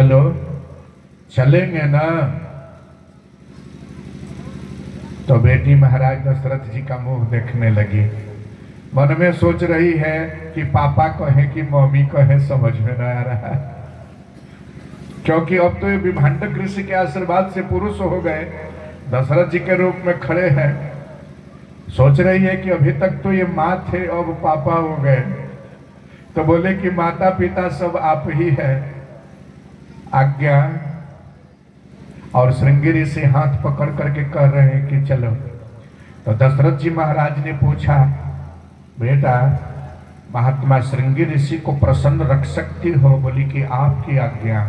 चलो चलेंगे ना। तो बेटी महाराज दशरथ जी का मुंह देखने लगी, मन में सोच रही है कि पापा कहे कि मम्मी कहे, समझ में न आ रहा है, क्योंकि अब तो ये विभांडक ऋषि के आशीर्वाद से पुरुष हो गए, दशरथ जी के रूप में खड़े हैं। सोच रही है कि अभी तक तो ये माँ थे, अब पापा हो गए। तो बोले कि माता पिता सब आप ही है, आज्ञा। और श्रृंगी ऋषि हाथ पकड़ करके कह रहे हैं कि चलो। तो दशरथ जी महाराज ने पूछा, बेटा महात्मा श्रृंगी ऋषि को प्रसन्न रख सकती हो? बोली कि आपकी आज्ञा।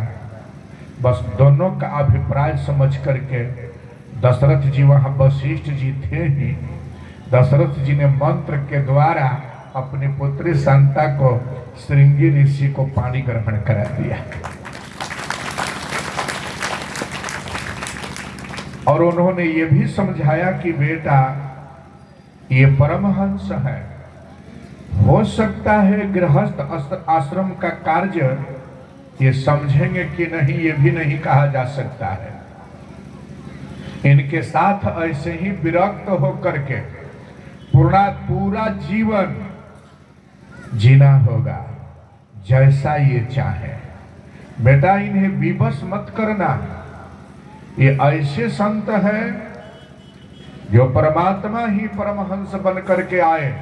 बस दोनों का अभिप्राय समझ करके दशरथ जी, वहां वशिष्ठ जी थे ही, दशरथ जी ने मंत्र के द्वारा अपनी पुत्री शांता को श्रृंगी ऋषि को पानी ग्रहण करा दिया। और उन्होंने ये भी समझाया कि बेटा ये परमहंस है, हो सकता है गृहस्थ आश्रम का कार्य ये समझेंगे कि नहीं, ये भी नहीं कहा जा सकता है। इनके साथ ऐसे ही विरक्त होकर के पूरा जीवन जीना होगा, जैसा ये चाहे। बेटा इन्हें विवश मत करना, ये ऐसे संत हैं जो परमात्मा ही परमहंस बन करके आए।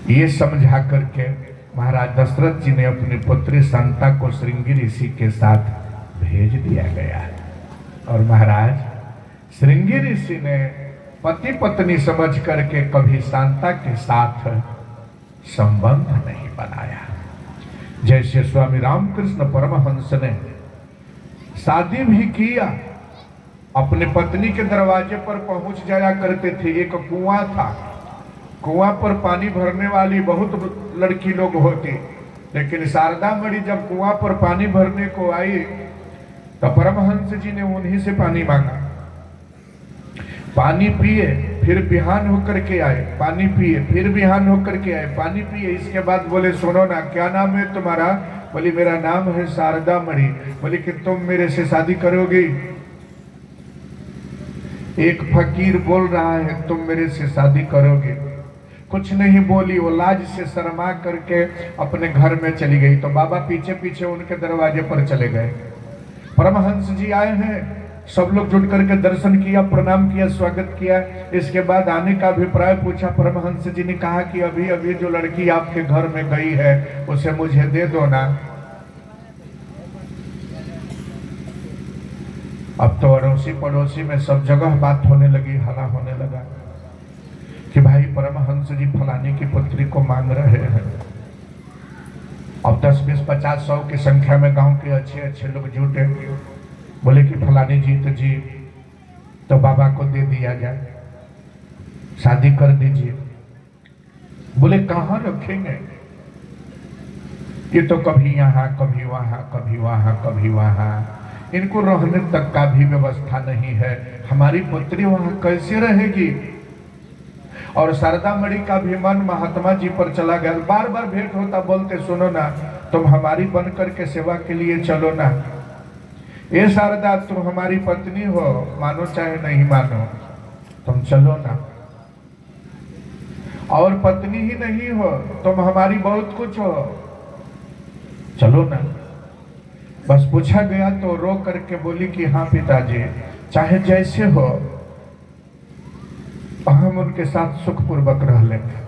ये समझा करके महाराज दशरथ जी ने अपनी पुत्री शांता को श्रृंगी ऋषि के साथ भेज दिया गया। और महाराज श्रृंगी ऋषि ने पति पत्नी समझ करके कभी शांता के साथ संबंध नहीं बनाया। जैसे स्वामी रामकृष्ण परमहंस ने शादी भी किया, अपने पत्नी के दरवाजे पर पहुंच जाया करते थे। एक कुआं था, कुआं पर पानी भरने वाली बहुत लड़की लोग होती, लेकिन शारदा मणि जब कुआं पर पानी भरने को आई तो परमहंस जी ने उन्हीं से पानी मांगा। पानी पिए, फिर बिहान होकर के आए, पानी पिए, फिर बिहान होकर के आए, पानी पिए। इसके बाद बोले, सुनो ना, क्या नाम है तुम्हारा? बोली मेरा नाम है शारदा मणि। बोली कि तुम मेरे से शादी करोगी? एक फकीर बोल रहा है तुम मेरे से शादी करोगे? कुछ नहीं बोली, वो लाज से शर्मा करके अपने घर में चली गई। तो बाबा पीछे पीछे उनके दरवाजे पर चले गए। परमहंस जी आए हैं, सब लोग जुट करके दर्शन किया, प्रणाम किया, स्वागत किया। इसके बाद आने का अभिप्राय पूछा। परमहंस जी ने कहा कि अभी अभी जो लड़की आपके घर में गई है उसे मुझे दे दो ना। अब तो अड़ोसी पड़ोसी में सब जगह बात होने लगी, हला होने लगा कि भाई परमहंस जी फलाने की पुत्री को मांग रहे हैं। अब 10, 20, 50, 100 की संख्या में गांव के अच्छे अच्छे लोग जुटे, बोले कि फलानी जीत जी तो बाबा को दे दिया जाए, शादी कर दीजिए। बोले कहाँ रखेंगे? ये तो कभी यहाँ कभी वहाँ, कभी वहाँ कभी वहाँ, इनको रहने तक का भी व्यवस्था नहीं है, हमारी पुत्री वहाँ कैसे रहेगी? और शारदा मणि का भी मन महात्मा जी पर चला गया। बार बार भेंट होता, बोलते सुनो ना, तुम हमारी बन करके सेवा के लिए चलो ना। ये शारदा तुम हमारी पत्नी हो, मानो चाहे नहीं मानो, तुम चलो ना। और पत्नी ही नहीं हो, तुम हमारी बहुत कुछ हो, चलो ना। बस पूछा गया तो रो करके बोली कि हाँ पिताजी, चाहे जैसे हो, हम उनके साथ सुखपूर्वक रह लेंगे,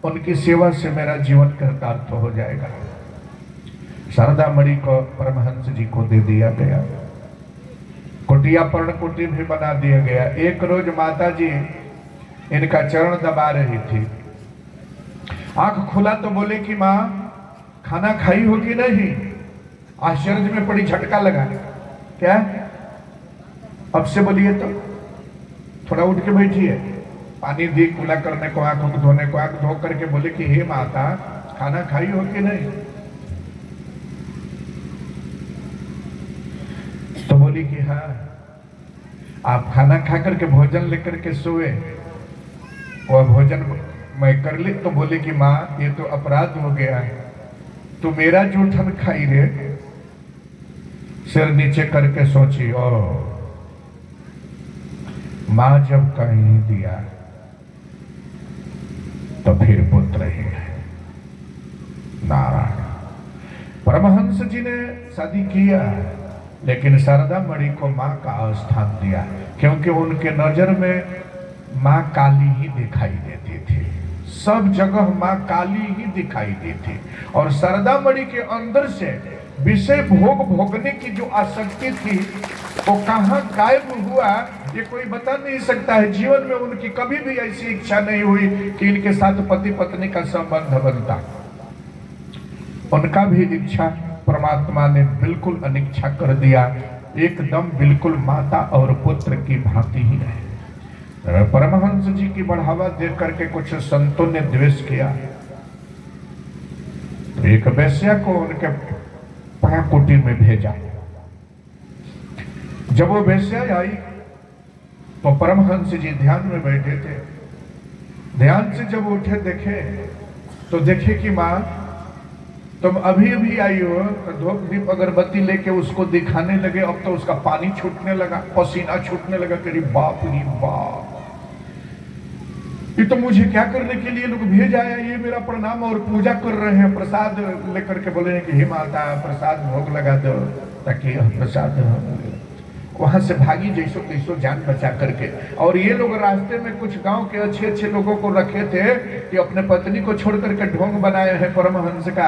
उनकी सेवा से मेरा जीवन कृतार्थ हो जाएगा। शारदा मणि को परमहंस जी को दे दिया गया, कुटिया पर्णकुटी भी बना दिया गया। एक रोज माता जी इनका चरण दबा रही थी, आंख खुला तो बोले कि माँ खाना खाई हो कि नहीं? आश्चर्य में पड़ी, झटका लगा, क्या अब से बोलिए तो? थोड़ा उठ के बैठिए। पानी दी कुला करने को, आंखों को धोने को, आंख धो करके बोले कि हे माता खाना खाई हो कि नहीं? तो बोली कि हाँ। आप खाना खा करके भोजन लेकर के सोए, वह भोजन मैं कर ली। तो बोले कि माँ ये तो अपराध हो गया है, तू मेरा जूठन खाई रे, सिर नीचे करके सोची, ओ मां जब कहीं दिया तो फिर पुत्र ही है। नारायण। परमहंस जी ने शादी किया, लेकिन शारदा मणि को मां का स्थान दिया, क्योंकि उनके नजर में मां काली ही दिखाई देती थी। सब जगह मां काली ही दिखाई देती, और शारदा मणि के अंदर से विषय भोग भोगने की जो आसक्ति थी वो कहाँ गायब हुआ ये कोई बता नहीं सकता है। जीवन में उनकी कभी भी ऐसी इच्छा नहीं हुई कि इनके साथ पति पत्नी का संबंध बनता। उनका भी इच्छा परमात्मा ने बिल्कुल अनिच्छा कर दिया, एकदम बिल्कुल माता और पुत्र की भांति ही रहे। परमहंस जी की बढ़ावा देख करके कुछ संतों ने द्वेष किया, तो एक वेश्या को उनके कुटी में भेजा। जब वो वेश्या आई तो परमहंस जी ध्यान में बैठे थे। ध्यान से जब उठे देखे तो देखे कि मां तुम अभी अभी आई हो। धूप दीप अगरबत्ती लेके उसको दिखाने लगे। अब तो उसका पानी छूटने लगा, पसीना छूटने लगा। तेरी बाप रे बाप, ये तो मुझे क्या करने के लिए लोग भेज आया, ये मेरा प्रणाम और पूजा कर रहे हैं। प्रसाद लेकर के बोले कि हे माता प्रसाद भोग लगा दो ताकि प्रसाद वहां से भागी जैसो तैसो जान बचा करके। और ये लोग रास्ते में कुछ गांव के अच्छे अच्छे लोगों को रखे थे कि अपने पत्नी को छोड़ करके ढोंग बनाए हैं परमहंस का,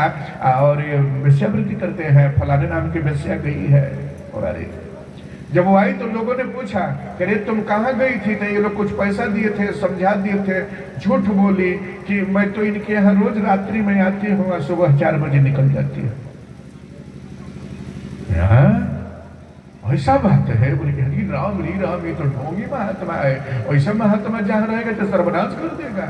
और ये वेश्यावृत्ति करते हैं, फलाने नाम की वेश्या गई है। और अरे जब वो आई तो लोगों ने पूछा कि अरे तुम कहाँ गई थी? तो ये लोग कुछ पैसा दिए थे, समझा दिए थे। झूठ बोली कि मैं तो इनके यहाँ रोज रात्रि में आती हूँ और सुबह 4 बजे निकल जाती हूँ। ऐसा बात है? बोले हरी राम ये तो ढोंगी महात्मा है। ऐसा महात्मा जहाँ रहेगा तो सर्वनाश कर देगा।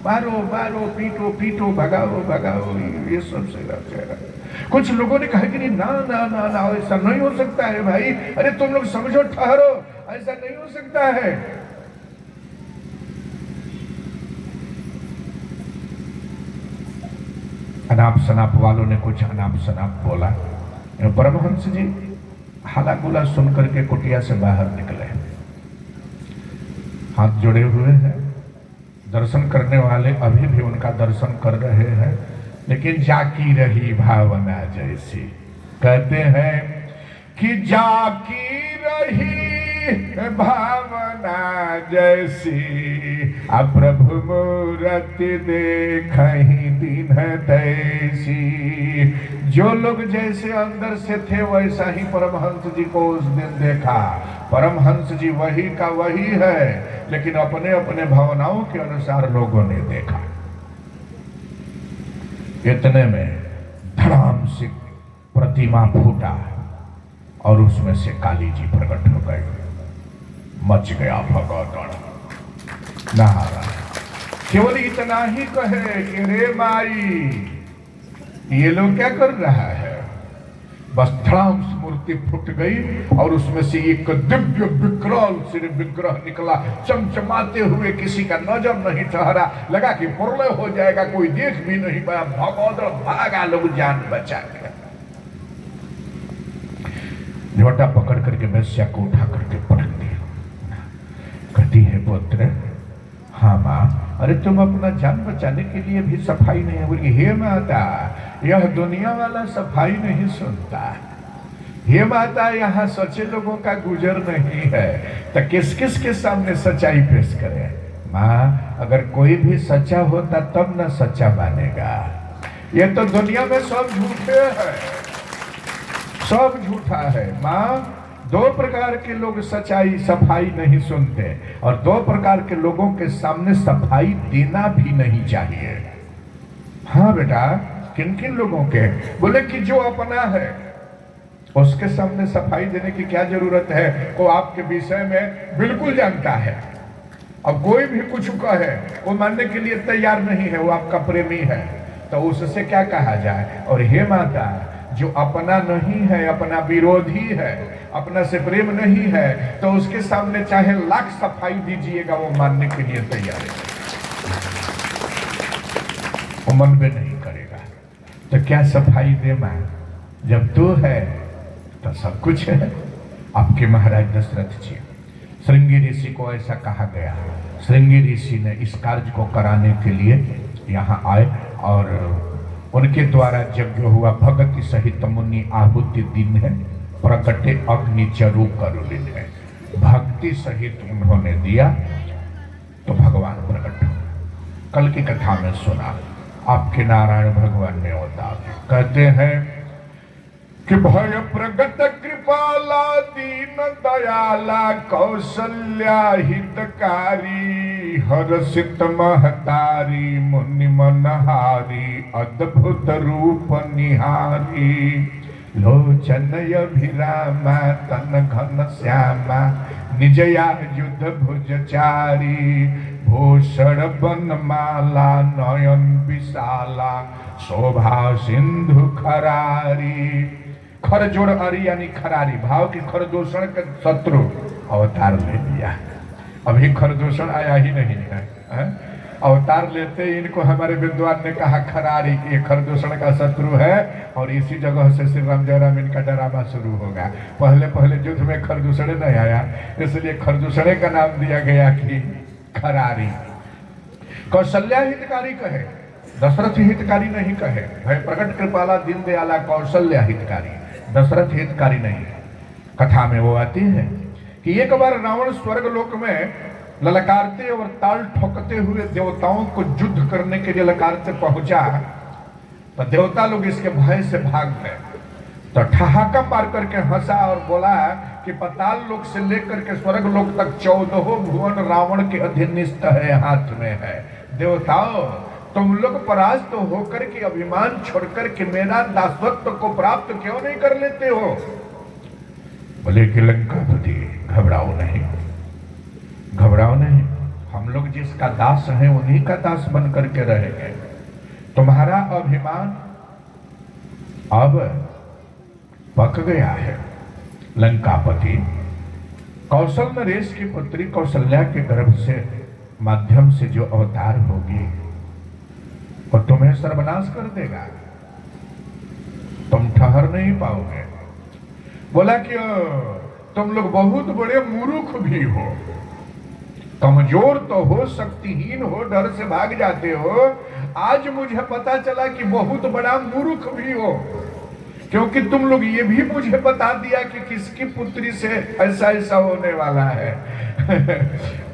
मारो मारो पीटो पीटो भगाओ भगाओ, ये सब चेहरा। कुछ लोगों ने कहा कि नहीं ना ना ना ना ऐसा नहीं हो सकता है भाई। अरे तुम लोग समझो, ठहरो, ऐसा नहीं हो सकता है। अनाप शनाप वालों ने कुछ अनाप शनाप बोला। परमहंस जी हाला गुला सुन करके कुटिया से बाहर निकले, हाथ जोड़े हुए हैं। दर्शन करने वाले अभी भी उनका दर्शन कर रहे हैं, लेकिन जाकी रही भावना जैसी। कहते हैं कि जाकी रही भावना जैसी, अब प्रभु मूर्ति देखहि दिन तैसी। जो लोग जैसे अंदर से थे वैसा ही परमहंस जी को उस दिन देखा। परमहंस जी वही का वही है, लेकिन अपने अपने भावनाओं के अनुसार लोगों ने देखा। इतने में धड़ाम से प्रतिमा फूटा और उसमें से काली जी प्रकट हो गई। मच गया भगवान। नारायण। केवल इतना ही कहे कि रे माई ये लोग क्या कर रहा है? बस धड़ाम से मूर्ति फूट गई और उसमें से एक दिव्य विकराल श्री विग्रह निकला, चमचमाते हुए। किसी का नजर नहीं ठहरा, लगा कि प्रलय हो जाएगा, कोई देख भी नहीं पाया। भगोदड़ भागा लोग जान बचा के। झोटा पकड़ करके वेश्या को उठा करके पटक दिया। कहती है पुत्र, हाँ माँ। अरे तुम अपना जान बचाने के लिए भी सफाई नहीं है? बोली हे माता यह दुनिया वाला सफाई नहीं सुनता। हे माता यहाँ सच्चे लोगों का गुजर नहीं है, तो किस किस के सामने सच्चाई पेश करे? माँ अगर कोई भी सच्चा होता तब न सच्चा मानेगा। ये तो दुनिया में सब झूठे हैं, सब झूठा है। माँ दो प्रकार के लोग सच्चाई सफाई नहीं सुनते, और दो प्रकार के लोगों के सामने सफाई देना भी नहीं चाहिए। हाँ बेटा, किन किन लोगों के? बोले कि जो अपना है उसके सामने सफाई देने की क्या जरूरत है? वो आपके विषय में बिल्कुल जानता है। अब कोई भी कुछ कहे वो मानने के लिए तैयार नहीं है, वो आपका प्रेमी है, तो उससे क्या कहा जाए? और हे माता जो अपना नहीं है, अपना विरोधी है, अपना से प्रेम नहीं है, तो उसके सामने चाहे लाख सफाई दीजिएगा वो मानने के लिए तैयार है, वो मन में नहीं करेगा। तो क्या सफाई दे मां? जब तू है तो सब कुछ है। आपके महाराज दशरथ जी, श्रृंगी ऋषि को ऐसा कहा गया, श्रृंगी ऋषि ने इस कार्य को कराने के लिए यहाँ आए और उनके द्वारा यज्ञ हुआ। भगति सहित मुनि आहुति दिन है, प्रकटे अग्नि चरु करुलिन है। भक्ति सहित उन्होंने दिया तो भगवान प्रकट हो। कल की कथा में सुना आपके नारायण भगवान ने होता कहते हैं कि भय प्रगट कृपाला दीन दयाला कौशल्या हितकारी हर्षित महतारी मुनि मनहारी अद्भुत रूप निहारी लोचन अभिरामा तन घन श्यामा निजया युद्ध भुजचारी भूषण बनमाला नयन विशाला शोभा सिंधु खरारी। खर जोड़ अरि यानी खरारी भाव की खरदूषण के शत्रु अवतार ले लिया। अभी खरदूषण आया ही नहीं है, अवतार लेते ही इनको हमारे विद्वान ने कहा खरारी कि ये खरदूषण का शत्रु है और इसी जगह से श्री राम जयराम इनका डरामा शुरू होगा। पहले पहले युद्ध में खरदूषण नहीं आया, इसलिए खरदूषण का नाम दिया गया कि खरारी। कौशल्या हितकारी कहे, दशरथ हितकारी नहीं कहे। भय प्रकट कृपाला दीन दयाला कौशल्या हितकारी, दशरथ हितकारी नहीं। कथा में वो आती है कि एक बार रावण स्वर्ग लोक में ललकारते और ताल ठोकते हुए देवताओं को युद्ध करने के लिए ललकारते पहुंचा, तो देवता लोग इसके भय से भाग गए। तो ठहाका मार करके हंसा और बोला कि पाताल लोक से लेकर के स्वर्ग लोक तक 14 भुवन रावण के अधीनस्थ है, हाथ में है। देवताओं, तुम लोग परास्त होकर के अभिमान छोड़कर के मेरा दासत्व को प्राप्त क्यों नहीं कर लेते हो? बोले कि लंकापति घबराओ नहीं, घबराओ नहीं, हम लोग जिसका दास हैं उन्हीं का दास बन करके रहेंगे। तुम्हारा अभिमान अब पक गया है। लंकापति कौशल नरेश की पुत्री कौशल्या के गर्भ से माध्यम से जो अवतार होगी वो तुम्हें सर्वनाश कर देगा, तुम ठहर नहीं पाओगे। बोला कि तुम लोग बहुत बड़े मूर्ख भी हो, कमजोर तो हो, शक्तिहीन हो, डर से भाग जाते हो। आज मुझे पता चला कि बहुत बड़ा मूर्ख भी हो, क्योंकि तुम लोग ये भी मुझे बता दिया कि किसकी पुत्री से ऐसा ऐसा होने वाला है।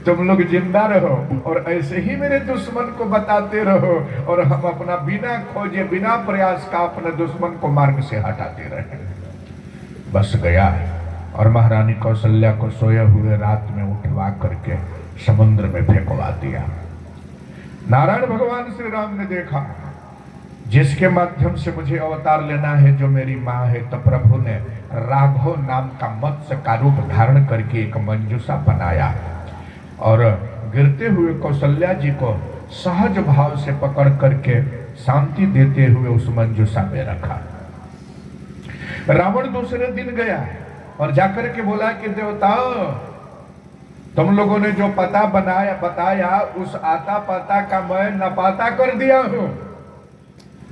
तुम लोग जिंदा रहो और ऐसे ही मेरे दुश्मन को बताते रहो और हम अपना बिना खोजे बिना प्रयास का अपने दुश्मन को मार्ग से हटाते रहे। बस गया और महारानी कौशल्या को सोए हुए रात में उठवा करके समुद्र में फेंकवा दिया। नारायण भगवान श्री राम ने देखा जिसके माध्यम से मुझे अवतार लेना है, जो मेरी माँ है, तो प्रभु ने राघव नाम का मत्स्य का रूप धारण करके एक मंजूषा बनाया और गिरते हुए कौशल्या जी को सहज भाव से पकड़ करके शांति देते हुए उस मंजूषा में रखा। रावण दूसरे दिन गया और जाकर के बोला कि देवताओं, तुम लोगों ने जो पता बताया उस आता पता का मैं नपाता कर दिया हूं,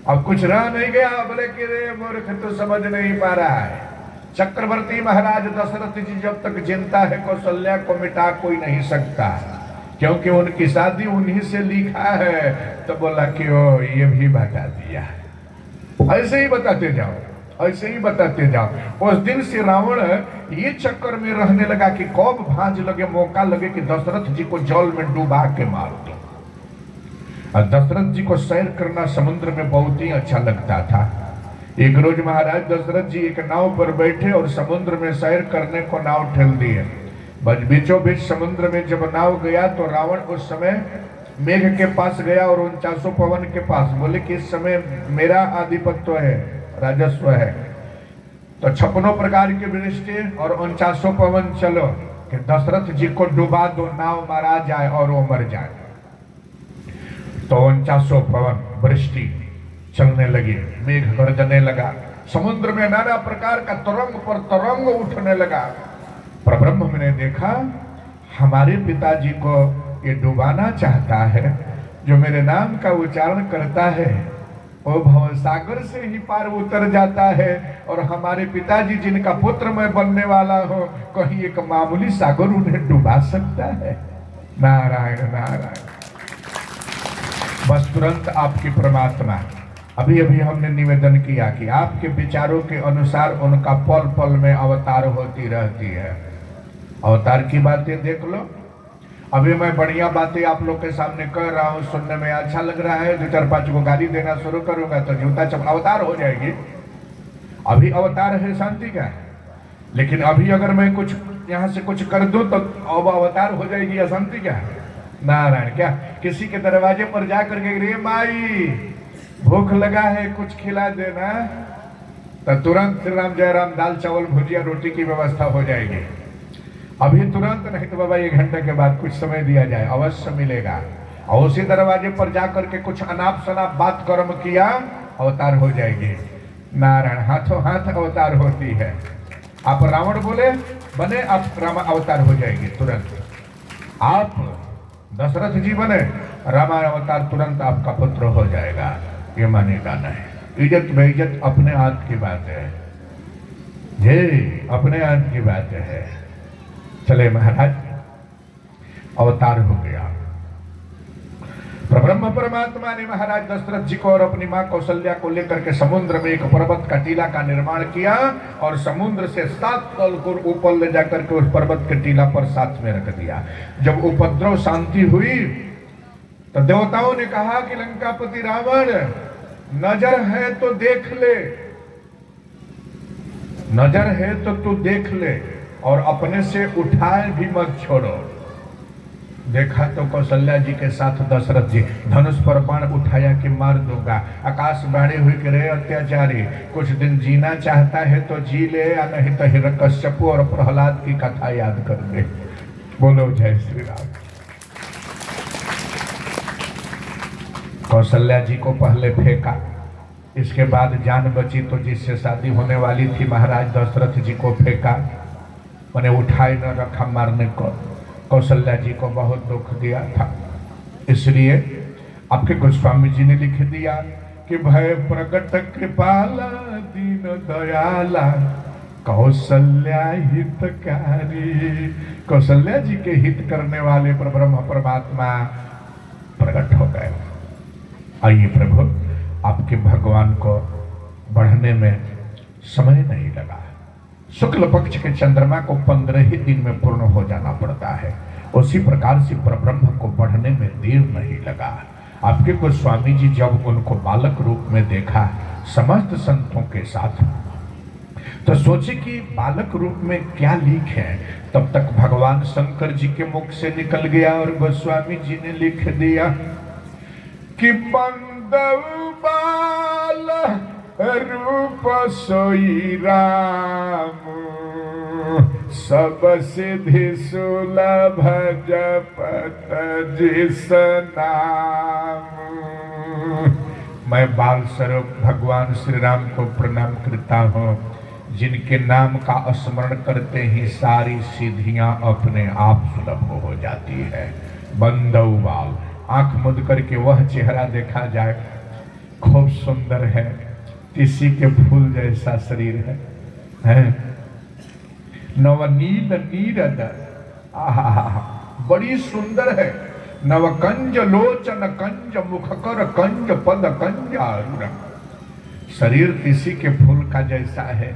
अब कुछ रह नहीं गया। बोले कि रे मूर्ख, तो समझ नहीं पा रहा है। चक्रवर्ती महाराज दशरथ जी जब तक जिंदा है कौशल्या को मिटा कोई नहीं सकता, क्योंकि उनकी शादी उन्हीं से लिखा है। तो बोला कि ओ ये भी बता दिया, ऐसे ही बताते जाओ, ऐसे ही बताते जाओ। उस दिन से रावण ये चक्कर में रहने लगा कि कब भांज लगे, मौका लगे कि दशरथ जी को जल में डुबा के मार दो। और दशरथ जी को सैर करना समुद्र में बहुत ही अच्छा लगता था। एक रोज महाराज दशरथ जी एक नाव पर बैठे और समुद्र में सैर करने को नाव ठेल दिए। बीचों बीच समुद्र में जब नाव गया तो रावण उस समय मेघ के पास गया और 49 पवन के पास। बोले कि इस समय मेरा आधिपत्य है, राजस्व है, तो 56 प्रकार के वृष्टि और 49 पवन चलो कि दशरथ जी को डुबा दो, नाव मारा जाए और वो मर जाए। तो 49 पवन वृष्टि चलने लगी, मेघ गरजने लगा, समुद्र में नाना प्रकार का तरंग पर तरंग उठने लगा। परब्रह्म ने देखा हमारे पिताजी को ये डुबाना चाहता है, जो मेरे नाम का उच्चारण करता है वो भवसागर से ही पार उतर जाता है। और हमारे पिताजी जिनका पुत्र मैं बनने वाला हूं, कहीं एक मामूली सागर उन्हें डुबा सकता है? नारायण नारायण। बस तुरंत आपकी परमात्मा, अभी अभी हमने निवेदन किया कि आपके विचारों के अनुसार उनका पल पल में अवतार होती रहती है। अवतार की बातें देख लो। अभी मैं बढ़िया बातें आप लोग के सामने कर रहा हूँ, सुनने में अच्छा लग रहा है। 2-4-5 को गाली देना शुरू करूंगा तो जूता चप अवतार हो जाएगी। अभी अवतार है शांति का, लेकिन अभी अगर मैं कुछ यहाँ से कुछ कर दूं तो अब अवतार हो जाएगी अशांति का। नारायण। क्या किसी के दरवाजे पर जा करके रे माई भूख लगा है कुछ खिला देना, तो तुरंत श्री राम जय राम दाल चावल भुजिया रोटी की व्यवस्था हो जाएगी। अभी तुरंत नहीं तो बाबा 1 घंटे के बाद कुछ समय दिया जाए, अवश्य मिलेगा। और उसी दरवाजे पर जाकर के कुछ अनाप शनाप बात कर्म किया, अवतार हो जाएगी। नारायण। हाथों हाथ अवतार होती है। आप रावण बोले बने, आप रामा अवतार हो जाएगी तुरंत। आप दशरथ जी बने, रामा अवतार तुरंत आपका पुत्र हो जाएगा। ये मानेगा नहीं। इज्जत बेइज्जत अपने हाथ की बात है, ये अपने हाथ की बात है। चले महाराज, अवतार हो गया। ब्रह्म परमात्मा ने महाराज दशरथ जी को और अपनी मां कौशल्या को लेकर के समुद्र में एक पर्वत का टीला का निर्माण किया और समुद्र से 7 तल को ऊपर ले जाकर के उस पर्वत के टीला पर साथ में रख दिया। जब उपद्रव शांति हुई तो देवताओं ने कहा कि लंकापति रावण, नजर है तो देख ले, नजर है तो तू देख ले और अपने से उठाए भी मत छोड़ो। देखा तो कौशल्या जी के साथ दशरथ जी धनुष पर बाण उठाया कि मार दूंगा। आकाशवाणी हुई कि रे अत्याचारी, कुछ दिन जीना चाहता है तो जी ले, या नहीं तो हिरण्यकश्यप और प्रहलाद की कथा याद कर ले। बोलो जय श्री राम। कौशल्या जी को पहले फेंका, इसके बाद जान बची तो जिससे शादी होने वाली थी महाराज दशरथ जी को फेंका, उन्हें उठाए न रखा मारने को। कौशल्या जी को बहुत दुख दिया था, इसलिए आपके गोस्वामी जी ने लिख दिया कि भय प्रकट कृपाला दीन दयाला कौशल्या हितकारी। कौशल्या जी के हित करने वाले ब्रह्म परमात्मा प्रकट हो गए। आइए प्रभु, आपके भगवान को बढ़ने में समय नहीं लगा। शुक्ल पक्ष के चंद्रमा को 15 ही दिन में पूर्ण हो जाना पड़ता है, उसी प्रकार से परब्रह्म को बढ़ने में देर नहीं लगा। आपके गोस्वामी जी जब उनको बालक रूप में देखा समस्त संतों के साथ, तो सोचे कि बालक रूप में क्या लीक है। तब तक भगवान शंकर जी के मुख से निकल गया और गोस्वामी जी ने लिख दिया कि बंदव बाल रूप सोई राम, सब सिद्धि सुलभ जपत जिस नाम। मैं बाल स्वरूप भगवान श्री राम को प्रणाम करता हूँ, जिनके नाम का स्मरण करते ही सारी सिद्धियां अपने आप सुलभ हो जाती है। बंदव बाल, आंख मुद करके वह चेहरा देखा जाए, खूब सुंदर है, किसी के फूल जैसा शरीर है? नवनील नीरद, बड़ी सुंदर है। नवकंज लोचन कंज मुखकर कंज पद कंज आरूढ़। शरीर किसी के फूल का जैसा है,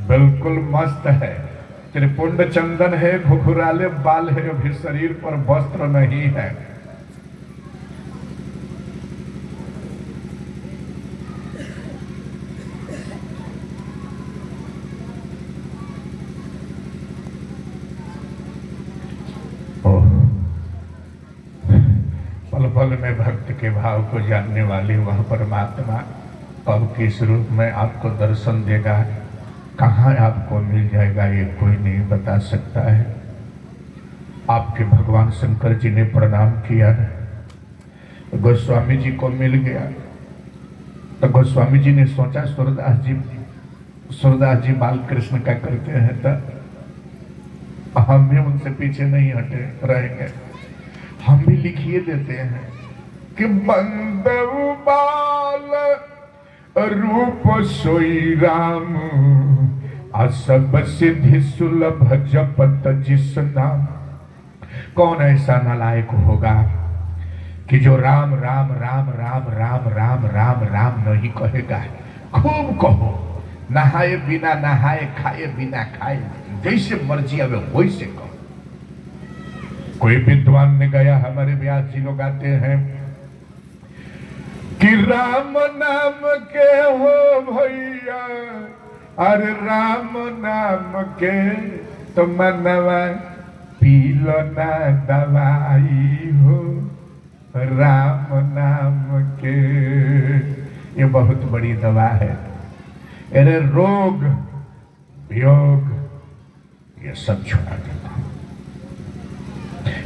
बिल्कुल मस्त है। त्रिपुंड चंदन है, घुघराले बाल है, अभी शरीर पर वस्त्र नहीं है। पल पल में भक्त के भाव को जानने वाली वह परमात्मा कब किस रूप में आपको दर्शन देगा, कहाँ आपको मिल जाएगा, ये कोई नहीं बता सकता है। आपके भगवान शंकर जी ने प्रणाम किया, गोस्वामी जी को मिल गया। तो गोस्वामी जी ने सोचा सूरदास जी बाल कृष्ण का करते हैं, तो हम भी उनसे पीछे नहीं हटे रहेंगे, हम भी लिखिए देते हैं कि बंदव बाल रूप सोई राम, असब सिद्धि सुलभ जपत जिस नाम। कौन ऐसा नालायक होगा कि जो राम राम राम राम राम राम राम राम नहीं कहेगा। खूब कहो, नहाए बिना नहाए, खाए बिना खाए, जैसे मर्जी आवे वैसे कहो। कोई विद्वान ने गया, हमारे व्यास जी लोग आते हैं कि राम नाम के हो भैया, अरे राम नाम के तो मनवा पीलो ना दवाई हो, राम नाम के। ये बहुत बड़ी दवा है। अरे रोग वियोग ये सब छुड़ा देता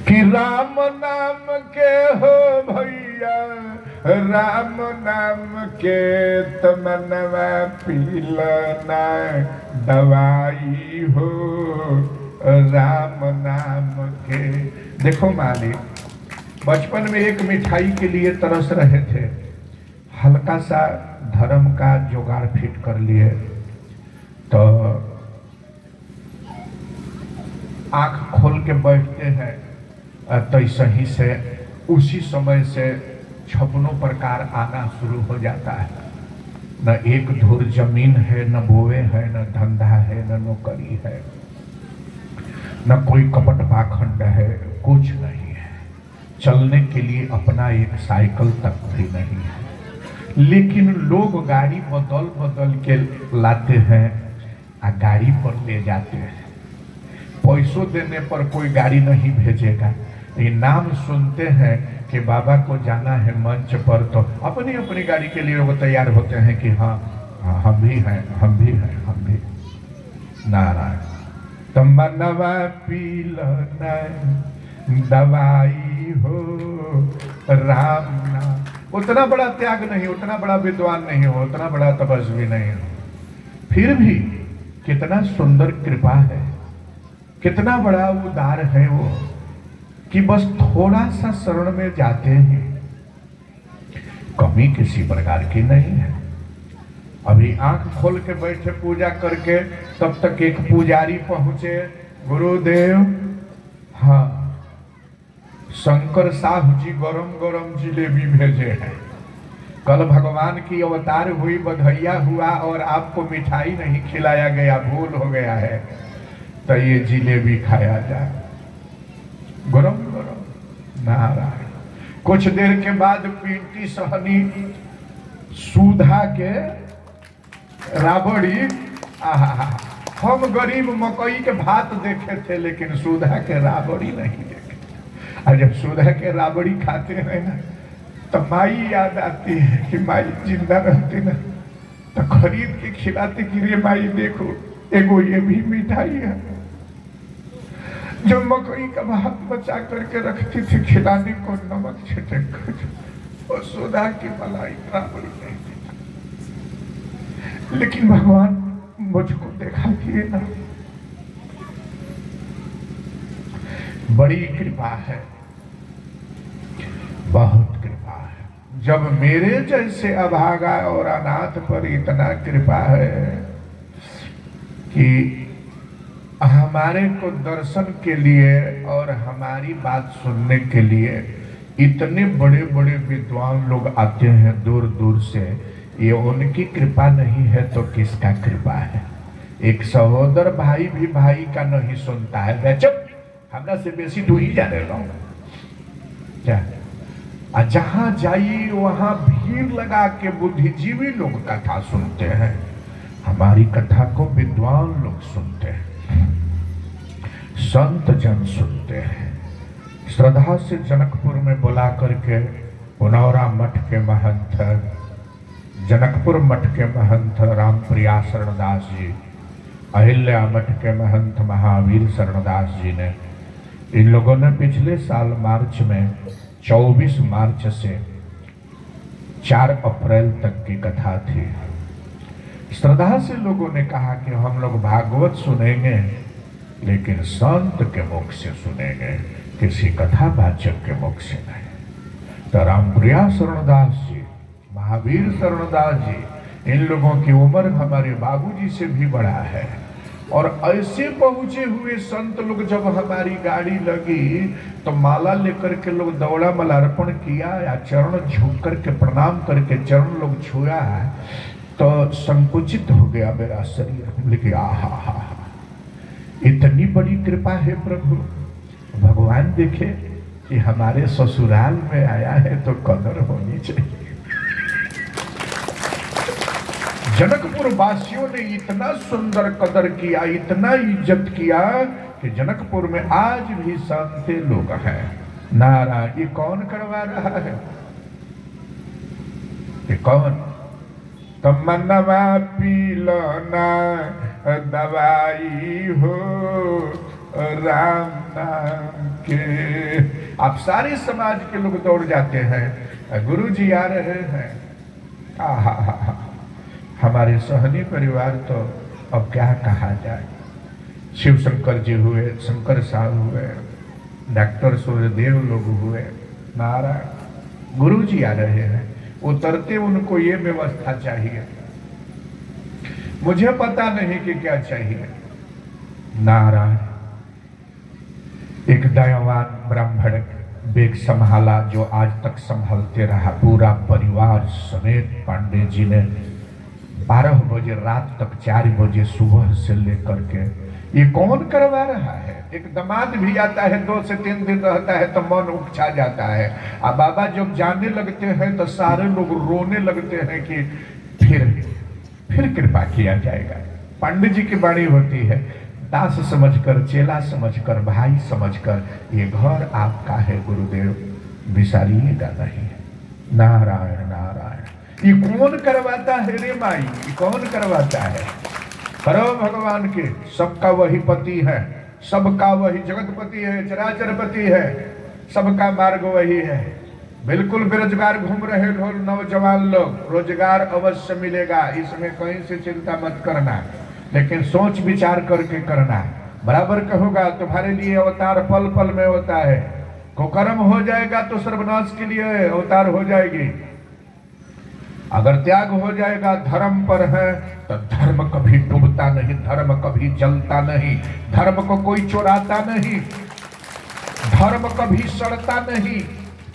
कि राम नाम के हो भैया, राम नाम के तो मनवा पीलना दवाई हो, राम नाम के। देखो मालिक, बचपन में एक मिठाई के लिए तरस रहे थे, हल्का सा धर्म का जुगाड़ फिट कर लिए तो आंख खोल के बैठते हैं तो सही से उसी समय से छप्पनों प्रकार आना शुरू हो जाता है। न एक धुर जमीन है, न बोवे है, न धंधा है, न नौकरी है, न कोई कपट पाखंड है, कुछ नहीं है। चलने के लिए अपना एक साइकिल तक भी नहीं है। लेकिन लोग गाड़ी बदल बदल के लाते हैं और गाड़ी पर ले जाते हैं। पैसों देने पर कोई गाड़ी नहीं भेजेगा। ये नाम सुनते हैं कि बाबा को जाना है मंच पर, तो अपनी अपनी गाड़ी के लिए वो तैयार होते हैं कि हाँ हम भी हैं, हम भी हैं, हम भी। नारायण तो मनवा पीलना दवाई हो, राम नाम। उतना बड़ा त्याग नहीं, उतना बड़ा विद्वान नहीं हो, उतना बड़ा तपस्वी नहीं हो, फिर भी कितना सुंदर कृपा है, कितना बड़ा उदार है वो कि बस थोड़ा सा शरण में जाते हैं, कमी किसी प्रकार की नहीं है। अभी आंख खोल के बैठे पूजा करके, तब तक एक पुजारी पहुंचे, गुरुदेव हाँ शंकर साहब जी गरम गरम जिलेबी भेजे हैं। कल भगवान की अवतार हुई, बधैया हुआ और आपको मिठाई नहीं खिलाया गया, भूल हो गया है, तो ये जिलेबी खाया जाए गरम गरम। नारायण। कुछ देर के बाद पीटी सहनी सुधा के राबड़ी, आहा, हम गरीब मकई के भात देखे थे लेकिन सुधा के राबड़ी नहीं देखे। और जब सुधा के राबड़ी खाते हैं ना तो माई याद आती है कि माई जिंदा रहती ना तो खरीद के खिलाते कि रे माई देखो एगो ये भी मिठाई है। जो मकई का भात बचा करके रखती थी खिलाने को, नमक छिटक कर, और सुधा की मलाई राबड़ी नहीं देता। लेकिन भगवान मुझको देखा दिए ना, बड़ी कृपा है, बहुत कृपा है। जब मेरे जैसे अभागा और अनाथ पर इतना कृपा है कि हमारे को दर्शन के लिए और हमारी बात सुनने के लिए इतने बड़े बड़े विद्वान लोग आते हैं दूर दूर से, ये उनकी कृपा नहीं है तो किसका कृपा है। एक सहोदर भाई भी भाई का नहीं सुनता है, चुप, हमरा से बेसी तू ही जाने लो क्या। जहां जाइए वहां भीड़ लगा के बुद्धिजीवी लोग कथा सुनते हैं, हमारी कथा को विद्वान लोग सुनते हैं, संत जन सुनते हैं। श्रद्धा से जनकपुर में बुला करके पुनौरा मठ के महंत, जनकपुर मठ के महंत रामप्रिया शरणदास जी, अहिल्या मठ के महंत महावीर शरणदास जी ने, इन लोगों ने पिछले साल मार्च में 24 मार्च से 4 अप्रैल तक की कथा थी। श्रद्धा से लोगों ने कहा कि हम लोग भागवत सुनेंगे लेकिन संत के मुख से सुनेंगे, किसी कथा वाचक के मुख से नहीं। तो रामप्रिया शरणदास जी, महावीर शरणदास जी इन लोगों की उम्र हमारे बाबूजी से भी बड़ा है। और ऐसे पहुंचे हुए संत लोग जब हमारी गाड़ी लगी तो माला लेकर के लोग दौड़ा, मलार्पण किया या चरण झुक करके प्रणाम करके चरण लोग छुआ, तो संकुचित हो गया मेरा शरीर। लेकिन आहा, इतनी बड़ी कृपा है प्रभु। भगवान देखे कि हमारे ससुराल में आया है तो कदर होनी चाहिए। जनकपुर वासियों ने इतना सुंदर कदर किया, इतना इज्जत किया कि जनकपुर में आज भी संत लोग हैं। नारायण, ये कौन करवा रहा है? ये कौन? तो मनवा पीलो ना दवाई हो राम नाम के। आप सारे समाज के लोग दौड़ जाते हैं, गुरु जी आ रहे हैं। आहा, हमारे सहनी परिवार तो अब क्या कहा जाए। शिव शंकर जी हुए, शंकर साहब हुए, डॉक्टर सूर्यदेव लोग हुए। नारायण, गुरु जी आ रहे हैं, उतरते उनको ये व्यवस्था चाहिए, मुझे पता नहीं कि क्या चाहिए। नारायण, एक दयावान ब्राह्मण बेग संभाला जो आज तक संभालते रहा, पूरा परिवार समेत। पांडे जी ने 12 बजे रात तक 4 बजे सुबह से लेकर के, ये कौन करवा रहा है? एक दामाद भी आता है, 2 से 3 दिन रहता है तो मन उपछा जाता है। अब बाबा जब जाने लगते हैं तो सारे लोग रोने लगते हैं कि फिर कृपा किया जाएगा। पंडित जी की बाणी होती है, दास समझकर, चेला समझकर, भाई समझकर, ये घर आपका है गुरुदेव, विसारिएगा नहीं। नारायण नारायण, ये कौन करवाता है रे माई? ये कौन करवाता है? करो भगवान के, सबका वही पति है, सबका वही जगतपति है, चराचरपति है, सबका मार्ग वही है। बिल्कुल बेरोजगार घूम रहे लोग, नौजवान लोग, रोजगार अवश्य मिलेगा, इसमें कहीं से चिंता मत करना, लेकिन सोच विचार करके करना। बराबर कहोगा, तुम्हारे लिए अवतार पल पल में होता है। कुकर्म हो जाएगा तो सर्वनाश के लिए अवतार हो जाएगी। अगर त्याग हो जाएगा धर्म पर है तो धर्म कभी डूबता नहीं, धर्म कभी जलता नहीं, धर्म को कोई चुराता नहीं, धर्म कभी सड़ता नहीं।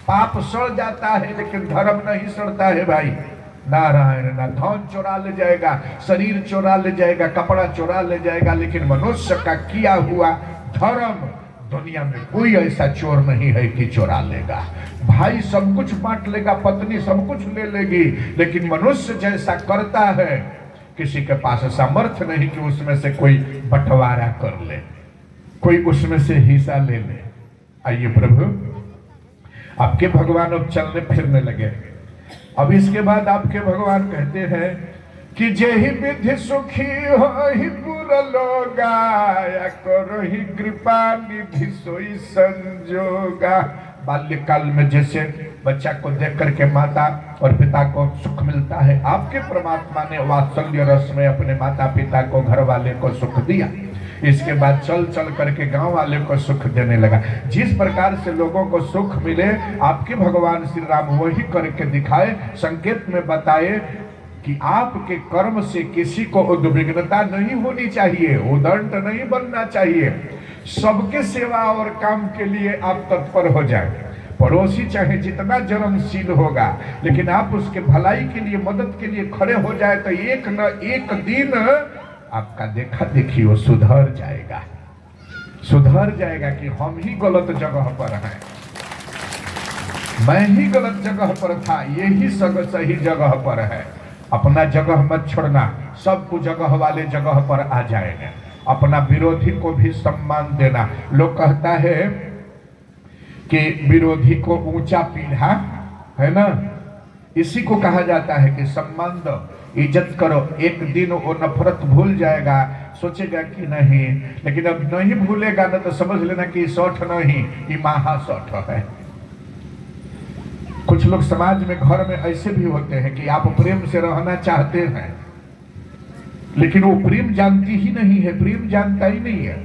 पाप सड़ जाता है लेकिन धर्म नहीं सड़ता है भाई। नारायण, ना धन चुरा ले जाएगा, शरीर चुरा ले जाएगा, कपड़ा चुरा ले जाएगा, लेकिन मनुष्य का किया हुआ धर्म दुनिया में कोई ऐसा चोर नहीं है कि चुरा लेगा। भाई सब कुछ बांट लेगा, पत्नी सब कुछ ले लेगी, लेकिन मनुष्य जैसा करता है किसी के पास सामर्थ्य नहीं कि उसमें से कोई बंटवारा कर ले, कोई उसमें से हिस्सा ले ले। आइए प्रभु, आपके भगवान अब चलने फिरने लगे। अब इसके बाद आपके भगवान कहते हैं कि जेहि विधि सुखी हो ही पूरा लोगा, या करो ही कृपा निधि सोई संजोगा। बाल्यकाल में जैसे बच्चा को देख करके माता और पिता को सुख मिलता है, आपके परमात्मा ने वात्सल्य रस में अपने माता पिता को, घर वाले को सुख दिया। इसके बाद चल चल करके गांव वाले को सुख देने लगा। जिस प्रकार से लोगों को सुख मिले, आपके भगवान श्री राम वही करके दिखाए, संकेत में बताए कि आपके कर्म से किसी को उद्विग्नता नहीं होनी चाहिए, उदंड नहीं बनना चाहिए। सबके सेवा और काम के लिए आप तत्पर हो जाए। पड़ोसी चाहे जितना जन्मशील होगा, लेकिन आप उसके भलाई के लिए, मदद के लिए खड़े हो जाए तो एक न एक दिन आपका देखा देखी वो सुधर जाएगा, सुधर जाएगा कि हम ही गलत जगह पर हैं, मैं ही गलत जगह पर था, यही सही जगह पर है। अपना जगह मत छोड़ना, सबको जगह वाले जगह पर आ जाएंगे। अपना विरोधी को भी सम्मान देना। लोग कहता है कि विरोधी को ऊंचा पीढ़ा है ना, इसी को कहा जाता है कि सम्मान दो, इज्जत करो। एक दिन वो नफरत भूल जाएगा, सोचेगा कि नहीं, लेकिन अब नहीं भूलेगा ना तो समझ लेना कि सौठ नहीं, ये महासौठ है। कुछ लोग समाज में, घर में ऐसे भी होते हैं कि आप प्रेम से रहना चाहते हैं, लेकिन वो प्रेम जानती ही नहीं है, प्रेम जानता ही नहीं है।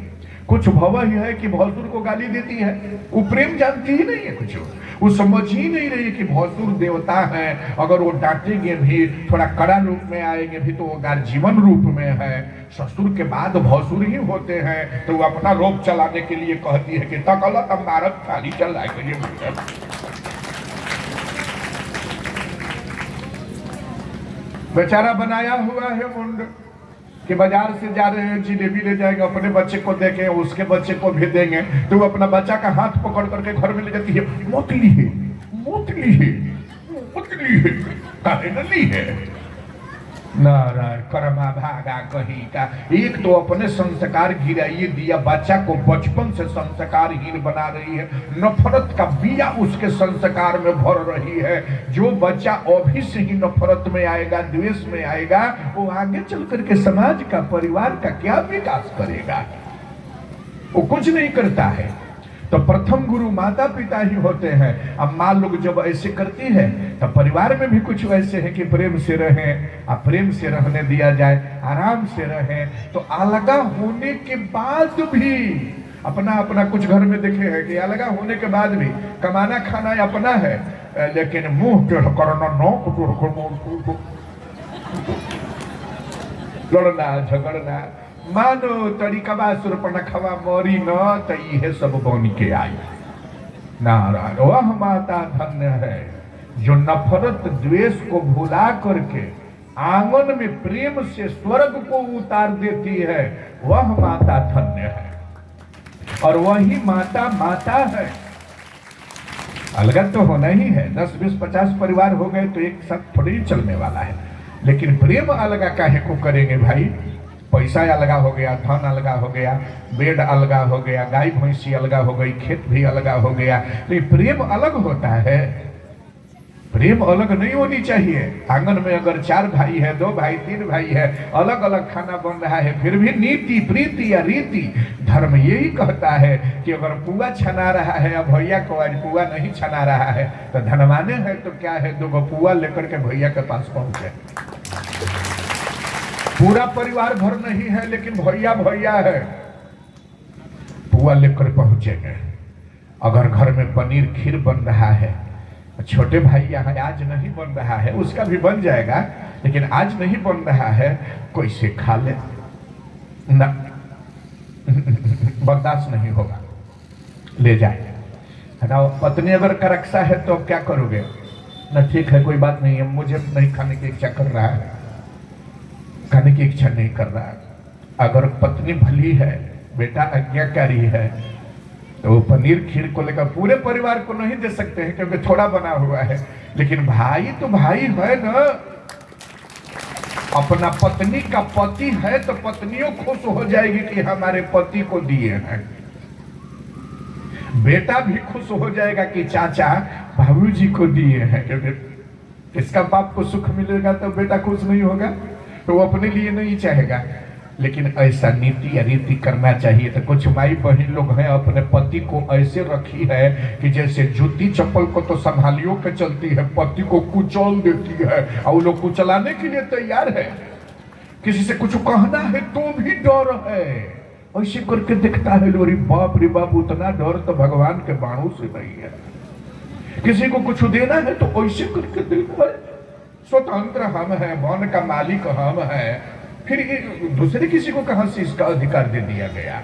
कुछ भव ही है कि भौसुर को गाली देती है, वो प्रेम जानती ही नहीं है। कुछ वो समझ ही नहीं रही कि भौसुर देवता है, अगर वो डांटेंगे भी, थोड़ा कड़ा रूप में आएंगे भी, तो वो गार्जीवन रूप में है। ससुर के बाद भौसुर ही होते हैं, तो वो अपना रोप चलाने के लिए कहती है कि तकलत अमारत थाली चला के लिए। बेचारा बनाया हुआ है मुंड कि बाजार से जा रहे हैं, जिलेबी ले जाएंगे, अपने बच्चे को देंगे, उसके बच्चे को भी देंगे, तो वो अपना बच्चा का हाथ पकड़ करके घर में ले जाती है। मोतली है, मोतली है, मोतली है, काहे न ली है। नारायण कर्मा भागा कहीं का। एक तो अपने संस्कार गिराइए दिया, बच्चा को बचपन से संस्कारहीन बना रही है, नफरत का बिया उसके संस्कार में भर रही है। जो बच्चा अभी से ही नफरत में आएगा, द्वेष में आएगा, वो आगे चल करके समाज का, परिवार का क्या विकास करेगा? वो कुछ नहीं करता है। तो प्रथम गुरु माता पिता ही होते हैं। अब माँ लोग जब ऐसे करती है, तो परिवार में भी कुछ वैसे है कि प्रेम से रहें, अब प्रेम से रहने दिया जाए, आराम से रहें। तो अलगा होने के बाद भी अपना अपना कुछ घर में देखे हैं कि अलगा होने के बाद भी कमाना खाना अपना है, लेकिन मुंह टेढ़ करना, नौ लड़ना झगड़ना, मानो तरीकबा सुरपनखवा मोरी न, तो ये सब बन के आई। नारायण वह माता धन्य है जो नफरत द्वेष को भुला करके आंगन में प्रेम से स्वर्ग को उतार देती है। वह माता धन्य है, और वही माता माता है। अलग तो होना ही है, 10, 20, 50 परिवार हो गए तो एक साथ थोड़ी चलने वाला है, लेकिन प्रेम अलगा काहे को करेंगे भाई? पैसा अलगा हो गया, धन अलगा हो गया, बेड अलगा हो गया, गाय भैंसी अलगा हो गई, खेत भी अलगा हो गया, लेकिन प्रेम अलग होता है। प्रेम अलग नहीं होनी चाहिए। आंगन में अगर 4 भाई है, 2 भाई, 3 भाई है, अलग अलग खाना बन रहा है, फिर भी नीति प्रीति या रीति धर्म यही कहता है कि अगर पुआ छना रहा है या भैया को आज पुआ नहीं छना रहा है, तो धनवाने है तो क्या है, 2 पुआ लेकर के भैया के पास पहुंचे। पूरा परिवार भर नहीं है, लेकिन भैया भैया है, पुआ लेकर पहुंचेंगे। अगर घर में पनीर खीर बन रहा है, छोटे भाई यहाँ आज नहीं बन रहा है, उसका भी बन जाएगा, लेकिन आज नहीं बन रहा है, कोई से खा ले ना, बर्दाश्त नहीं होगा, ले जाए ना। पत्नी अगर करक्सा है तो अब क्या करोगे? ना ठीक है, कोई बात नहीं है, मुझे नहीं खाने की इच्छा कर रहा है, खाने की इच्छा नहीं कर रहा है। अगर पत्नी भली है, बेटा आज्ञाकारी है, तो वो पनीर खीर को लेकर पूरे परिवार को नहीं दे सकते हैं क्योंकि थोड़ा बना हुआ है, लेकिन भाई तो भाई है ना। अपना पत्नी का पति है तो पत्नियों खुश हो जाएगी कि हमारे पति को दिए हैं। बेटा भी खुश हो जाएगा कि चाचा बाबूजी को दिए हैं, क्योंकि इसका बाप को सुख मिलेगा तो बेटा खुश नहीं होगा, तो वो अपने लिए नहीं चाहेगा। लेकिन ऐसा नीति या रीति करना चाहिए। तो कुछ माई बहन लोग हैं अपने पति को ऐसे रखी है कि जैसे जूती चप्पल को तो संभालियों के चलती है, पति को कुचल देती है, और वो लोग कुचलाने के लिए तैयार है। किसी से कुछ कहना है तो भी डर है, ऐसे करके दिखता है लोरी बाप रे बाप, उतना डर तो भगवान के बाणों से नहीं है। किसी को कुछ देना है तो ऐसे करके देखो, स्वतंत्र हम है, मन का मालिक हम है, फिर दूसरे किसी को कहां से इसका अधिकार दे दिया गया?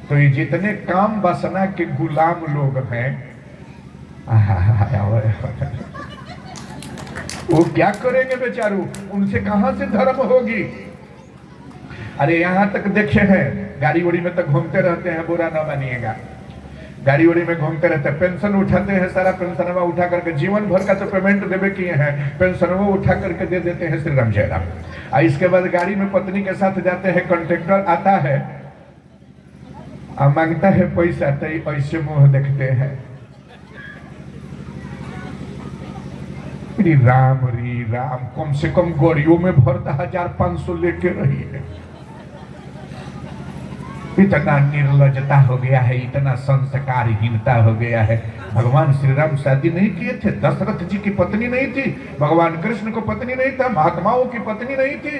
तो ये जितने काम वासना के गुलाम लोग हैं, वो क्या करेंगे बेचारू? उनसे कहां से धर्म होगी? अरे यहां तक देखे हैं, गाड़ी उड़ी में तो घूमते रहते हैं, बुरा ना मानिएगा, गाड़ी उड़ी में घूमते रहते हैं, पेंशन उठाते हैं, सारा पेंशनवा उठा करके जीवन भर का तो पेमेंट देवे किए हैं, पेंशनवा उठा करके दे देते हैं श्री राम जय राम। इसके बाद गाड़ी में पत्नी के साथ जाते हैं, कंडक्टर आता है और मांगता है पैसा, तो ऐसे मुंह देखते हैं, राम री राम, कम से कम गाड़ियों में भरता 1500 लेके रही है। इतना निर्लजता हो गया है, इतना संस्कारहीनता हो गया है। भगवान श्री राम शादी नहीं किए थे, दशरथ जी की पत्नी नहीं थी, भगवान कृष्ण को पत्नी नहीं था, महात्माओं की पत्नी नहीं थी,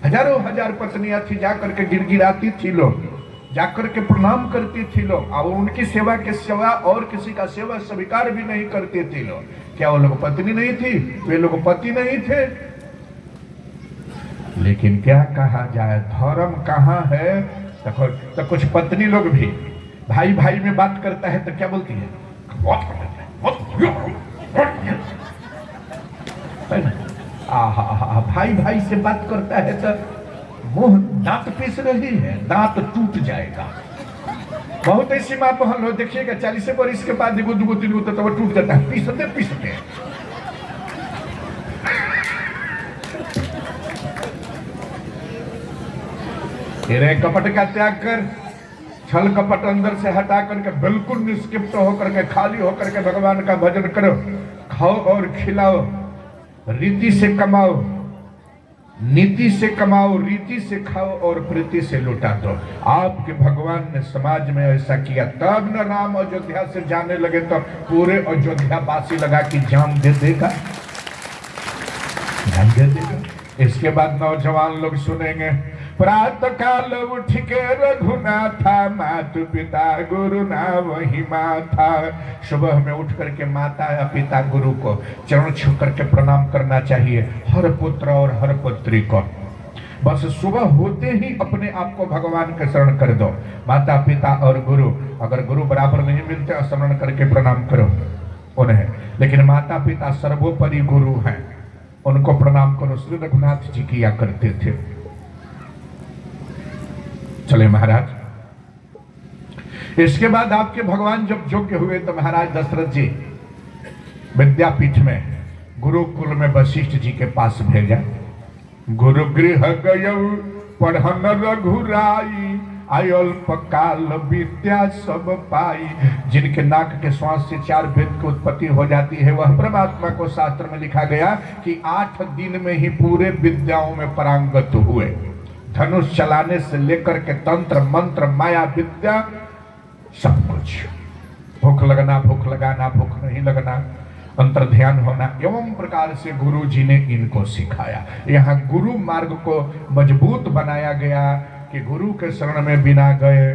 हजारों हजार पत्नियां थी, जाकर के गिड़गिड़ाती थी लोग, जाकर के प्रणाम करती थी लोग, और उनकी सेवा के सिवा और किसी का सेवा स्वीकार भी नहीं करते थे लोग। क्या वो लोग पत्नी नहीं थी? वे लोग पति नहीं थे। लेकिन क्या कहा जाए, धर्म कहाँ है? तो कुछ पत्नी लोग भी भाई भाई में बात करता है तो क्या बोलती है? भाई भाई से बात करता है तो मुंह दांत पीस रही है, दांत टूट जाएगा। बहुत ऐसी माँ बहन हो देखिएगा 40 वर्ष के बाद एगो दूगो तीन गो तो टूट जाता है, पीसते पीसते। तेरे कपट का त्याग कर, छल कपट अंदर से हटा करके बिल्कुल निष्किप्त होकर के, खाली होकर के भगवान का भजन करो, खाओ और खिलाओ, रीति से कमाओ, नीति से कमाओ, रीति से खाओ और प्रीति से लुटा दो। आपके भगवान ने समाज में ऐसा किया, तब न राम अयोध्या से जाने लगे तो पूरे अयोध्या वासी लगा कि जान दे देगा, जान दे देगा। इसके बाद नौजवान लोग सुनेंगे, प्रातः काल उठ के रघुनाथा, मातु पिता गुरु ना वही माथा। सुबह में उठ करके माता या पिता गुरु को चरण छू करके प्रणाम करना चाहिए, हर पुत्र और हर पुत्री को। बस सुबह होते ही अपने आप को भगवान के शरण कर दो। माता पिता और गुरु, अगर गुरु बराबर नहीं मिलते स्मरण करके प्रणाम करो उन्हें, लेकिन माता पिता सर्वोपरि गुरु हैं, उनको प्रणाम करो। श्री रघुनाथ जी किया करते थे। चले महाराज, इसके बाद आपके भगवान जब योग्य हुए तो महाराज दशरथ जी विद्यापीठ में गुरुकुल में वशिष्ठ जी के पास भेजा। गुरु गृह गयौ पढ़न रघुराई, अल्प काल विद्या सब पाई। जिनके नाक के श्वास से 4 वेद की उत्पत्ति हो जाती है, वह परमात्मा को शास्त्र में लिखा गया कि 8 दिन में ही पूरे विद्याओं में पारंगत हुए। धनुष चलाने से लेकर के तंत्र मंत्र माया विद्या सब कुछ, भूख लगना भूख लगाना, भूख नहीं लगना, अंतर ध्यान होना, एवं प्रकार से गुरु जी ने इनको सिखाया। यहाँ गुरु मार्ग को मजबूत बनाया गया कि गुरु के शरण में बिना गए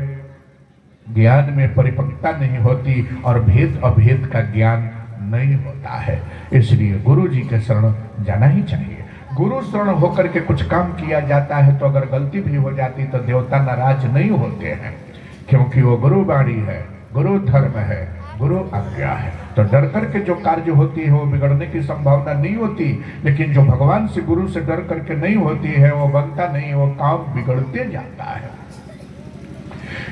ज्ञान में परिपक्वता नहीं होती और भेद अभेद का ज्ञान नहीं होता है। इसलिए गुरु जी के शरण जाना ही चाहिए। गुरु शरण होकर के कुछ काम किया जाता है तो अगर गलती भी हो जाती तो देवता नाराज नहीं होते हैं, क्योंकि वो गुरु वाणी है, गुरु धर्म है, गुरु आज्ञा है। तो डर करके जो कार्य होती है वो बिगड़ने की संभावना नहीं होती, लेकिन जो भगवान से गुरु से डर करके नहीं होती है वो बनता नहीं, वो काम बिगड़ते जाता है।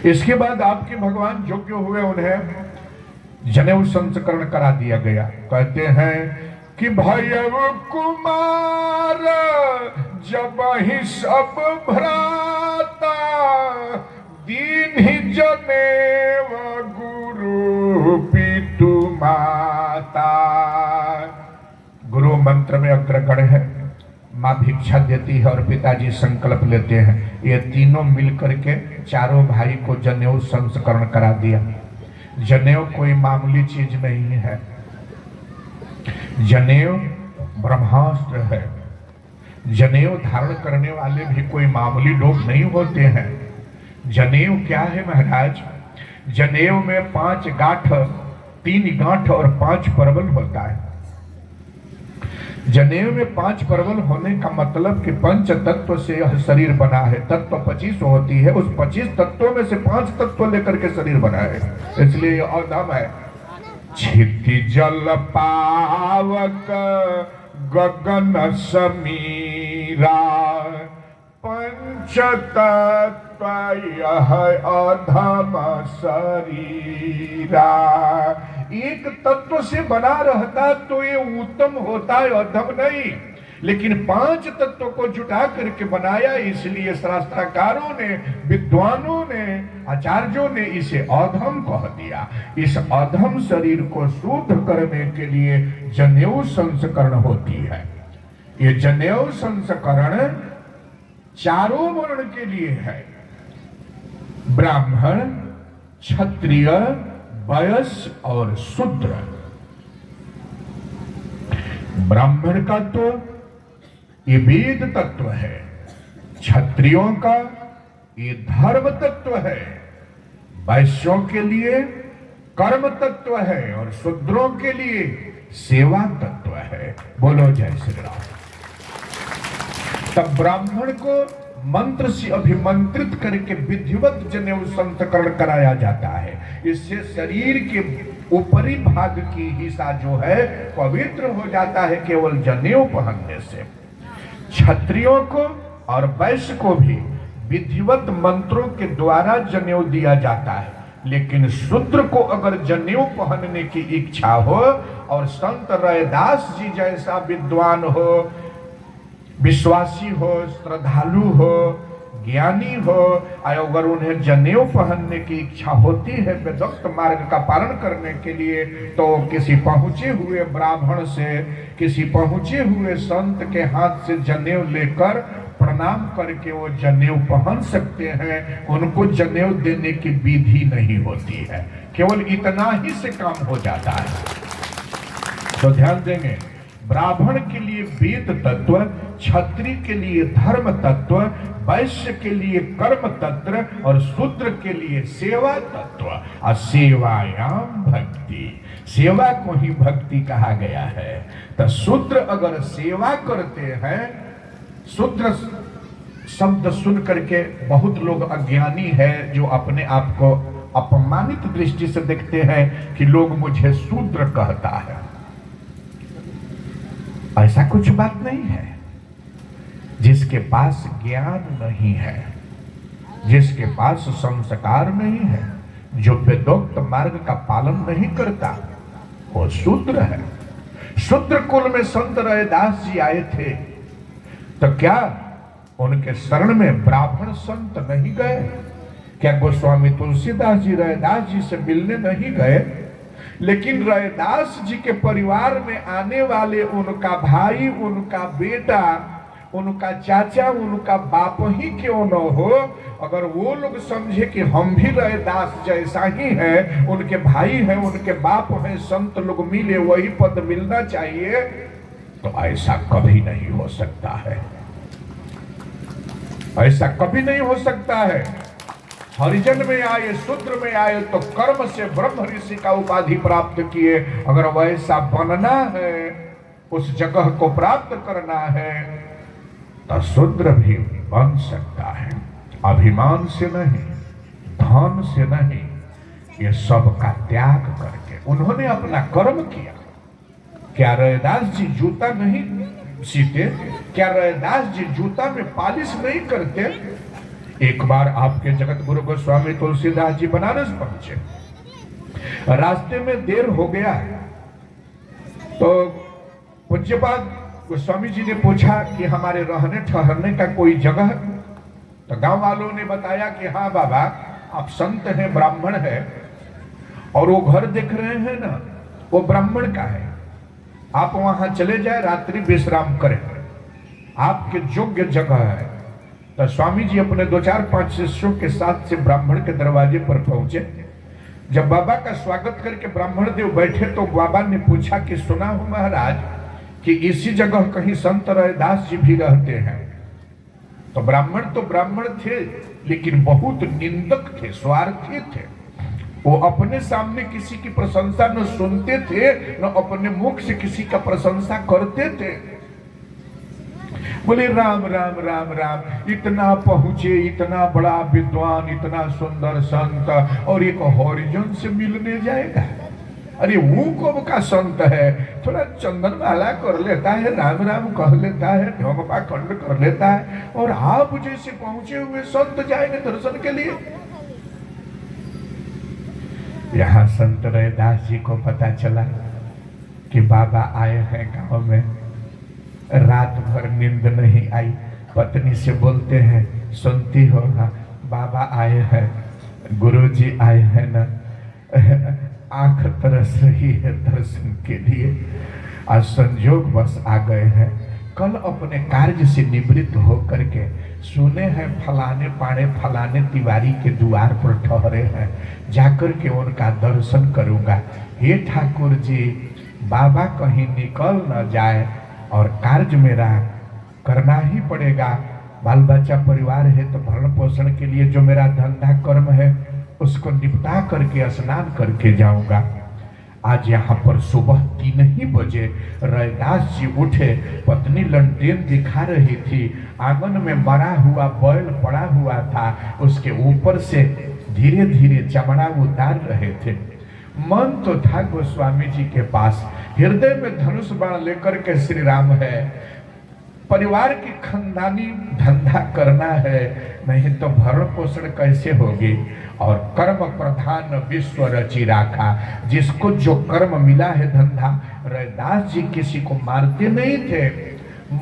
इसके बाद आपके भगवान योग्य हुए, उन्हें जनेऊ संस्करण करा दिया गया। कहते हैं कि भयव कुमार जब ही सब भ्राता, दीन ही जनेव गुरु पितु माता। गुरु मंत्र में अग्रगण्य है, माँ भिक्षा देती है और पिताजी संकल्प लेते हैं। ये तीनों मिलकर के चारों भाई को जनेऊ संस्करण करा दिया। जनेऊ कोई मामूली चीज नहीं है, जनेऊ ब्रह्मास्त्र है। जनेऊ धारण करने वाले भी कोई मामूली लोग नहीं होते हैं। जनेऊ क्या है महाराज? जनेऊ में 5 गांठ, 3 गांठ और 5 परवल होता है। जनेऊ में 5 परवल होने का मतलब कि 5 तत्व से यह शरीर बना है। तत्व 25 होती है, उस 25 तत्वों में से 5 तत्व लेकर के शरीर बना है, इसलिए यह अधम है। क्षिति जल पावक गगन समीरा, पंच तत्व यह अधम शरीरा। एक तत्व से बना रहता तो ये उत्तम होता है, अधम नहीं। लेकिन 5 तत्वों को जुटा करके बनाया, इसलिए शास्त्रकारों ने, विद्वानों ने, आचार्यों ने इसे अधम कह दिया। इस अधम शरीर को शुद्ध करने के लिए जनेऊ संस्करण होती है। ये जनेऊ संस्करण चारों वर्ण के लिए है, ब्राह्मण, क्षत्रिय, वैश्य और शूद्र। ब्राह्मण का तो ये वेद तत्व है, क्षत्रियों का ये धर्म तत्व है, वैश्यों के लिए कर्म तत्व है और शूद्रों के लिए सेवा तत्व है। बोलो जय श्री राम। तब ब्राह्मण को मंत्र से अभिमंत्रित करके विधिवत जनेऊ संस्करण कराया जाता है। इससे शरीर के ऊपरी भाग की हिस्सा जो है पवित्र हो जाता है केवल जनेऊ पहनने से। क्षत्रियों को और वैश्य को भी विधिवत मंत्रों के द्वारा जनेऊ दिया जाता है, लेकिन शूद्र को अगर जनेऊ पहनने की इच्छा हो और संत रैदास जी जैसा विद्वान हो, विश्वासी हो, श्रद्धालु हो, ज्ञानी हो, अगर उन्हें जनेऊ पहनने की इच्छा होती है वेदोक्त मार्ग का पालन करने के लिए, तो किसी पहुंचे हुए ब्राह्मण से, किसी पहुंचे हुए संत के हाथ से जनेऊ लेकर प्रणाम करके वो जनेऊ पहन सकते हैं। उनको जनेऊ देने की विधि नहीं होती है, केवल इतना ही से काम हो जाता है। तो ध्यान देंगे, ब्राह्मण के लिए वेद तत्व, क्षत्रिय के लिए धर्म तत्व, वैश्य के लिए कर्म तत्व और शूद्र के लिए सेवा तत्व। और सेवायाम भक्ति, सेवा को ही भक्ति कहा गया है। तो शूद्र अगर सेवा करते हैं, शूद्र शब्द सुन करके बहुत लोग अज्ञानी है जो अपने आप को अपमानित दृष्टि से देखते हैं कि लोग मुझे शूद्र कहता है। ऐसा कुछ बात नहीं है। जिसके पास ज्ञान नहीं है, जिसके पास संस्कार नहीं है, जो वेदोक्त मार्ग का पालन नहीं करता, वो शूद्र है। शूद्र कुल में संत रैदास जी आए थे, तो क्या उनके शरण में ब्राह्मण संत नहीं गए? क्या गोस्वामी तुलसीदास जी रैदास जी से मिलने नहीं गए? लेकिन रैदास जी के परिवार में आने वाले उनका भाई, उनका बेटा, उनका चाचा, उनका बाप ही क्यों न हो, अगर वो लोग समझे कि हम भी रैदास जैसा ही है, उनके भाई हैं, उनके बाप हैं, संत लोग मिले, वही पद मिलना चाहिए, तो ऐसा कभी नहीं हो सकता है। ऐसा कभी नहीं हो सकता है। हरिजन में आए, शूद्र में आए तो कर्म से ब्रह्म ऋषि का उपाधि प्राप्त किए। अगर वैसा बनना है, उस जगह को प्राप्त करना है, तो शूद्र भी बन सकता है। अभिमान से नहीं, धन से नहीं, ये सब का त्याग करके उन्होंने अपना कर्म किया। क्या रैदास जी जूता नहीं सीते? क्या रैदास जी जूता में पालिश नहीं करते? एक बार आपके जगत गुरु गोस्वामी तुलसीदास जी बनारस पहुंचे, रास्ते में देर हो गया, तो पूज्यपाद गोस्वामी जी ने पूछा कि हमारे रहने ठहरने का कोई जगह? तो गांव वालों ने बताया कि हाँ बाबा, आप संत हैं, ब्राह्मण है, और वो घर देख रहे हैं ना, वो ब्राह्मण का है, आप वहां चले जाए, रात्रि विश्राम करें, आपके योग्य जगह है। तो स्वामी जी अपने 2-4-5 शिष्यों के साथ से ब्राह्मण के दरवाजे पर पहुंचे। जब बाबा का स्वागत करके ब्राह्मण देव बैठे, तो बाबा ने पूछा कि सुना हूं महाराज कि इसी जगह कहीं संत रैदास जी भी रहते हैं। तो ब्राह्मण थे, लेकिन बहुत निंदक थे, स्वार्थी थे। वो अपने सामने किसी की प्रशंसा न सुनते थे, न अपने मुख से किसी का प्रशंसा करते थे। बोले राम राम राम राम, इतना पहुंचे, इतना बड़ा विद्वान, इतना सुंदर संत, और एक हरिजन से मिलने जाएगा? अरे वो कब का संत है? थोड़ा चंदन माला कर लेता है, राम राम कह लेता है, ढोंगपा खंड कर लेता है, और आप जैसे पहुंचे हुए संत जाएंगे दर्शन के लिए? यहाँ संत रैदास जी को पता चला कि बाबा आए हैं गांव में। रात भर नींद नहीं आई, पत्नी से बोलते हैं, सुनती हो ना, बाबा आए हैं, गुरुजी आए हैं ना, आंख तरस रही है दर्शन के लिए, आज संजोग बस आ गए हैं। कल अपने कार्य से निवृत्त होकर के सुने हैं फलाने पाड़े फलाने तिवारी के द्वार पर ठहरे हैं, जाकर के उनका दर्शन करूंगा। हे ठाकुर जी, बाबा कहीं निकल न जाए और कार्य मेरा करना ही पड़ेगा, बाल बच्चा परिवार है, तो भरण पोषण के लिए जो मेरा धंधा कर्म है उसको निपटा करके स्नान करके जाऊंगा। आज यहाँ पर सुबह 3 ही बजे रैदास जी उठे, पत्नी लंटेन दिखा रही थी, आंगन में मरा हुआ बैल पड़ा हुआ था, उसके ऊपर से धीरे धीरे चमड़ा उतार रहे थे। मन तो था गोस्वामी जी के पास, हृदय में धनुष बाण लेकर के श्री राम है, परिवार की खानदानी धंधा करना है, नहीं तो भरण पोषण कैसे होगी। और कर्म प्रधान विश्व रचि राखा, जिसको जो कर्म मिला है धंधा, रैदास जी किसी को मारते नहीं थे,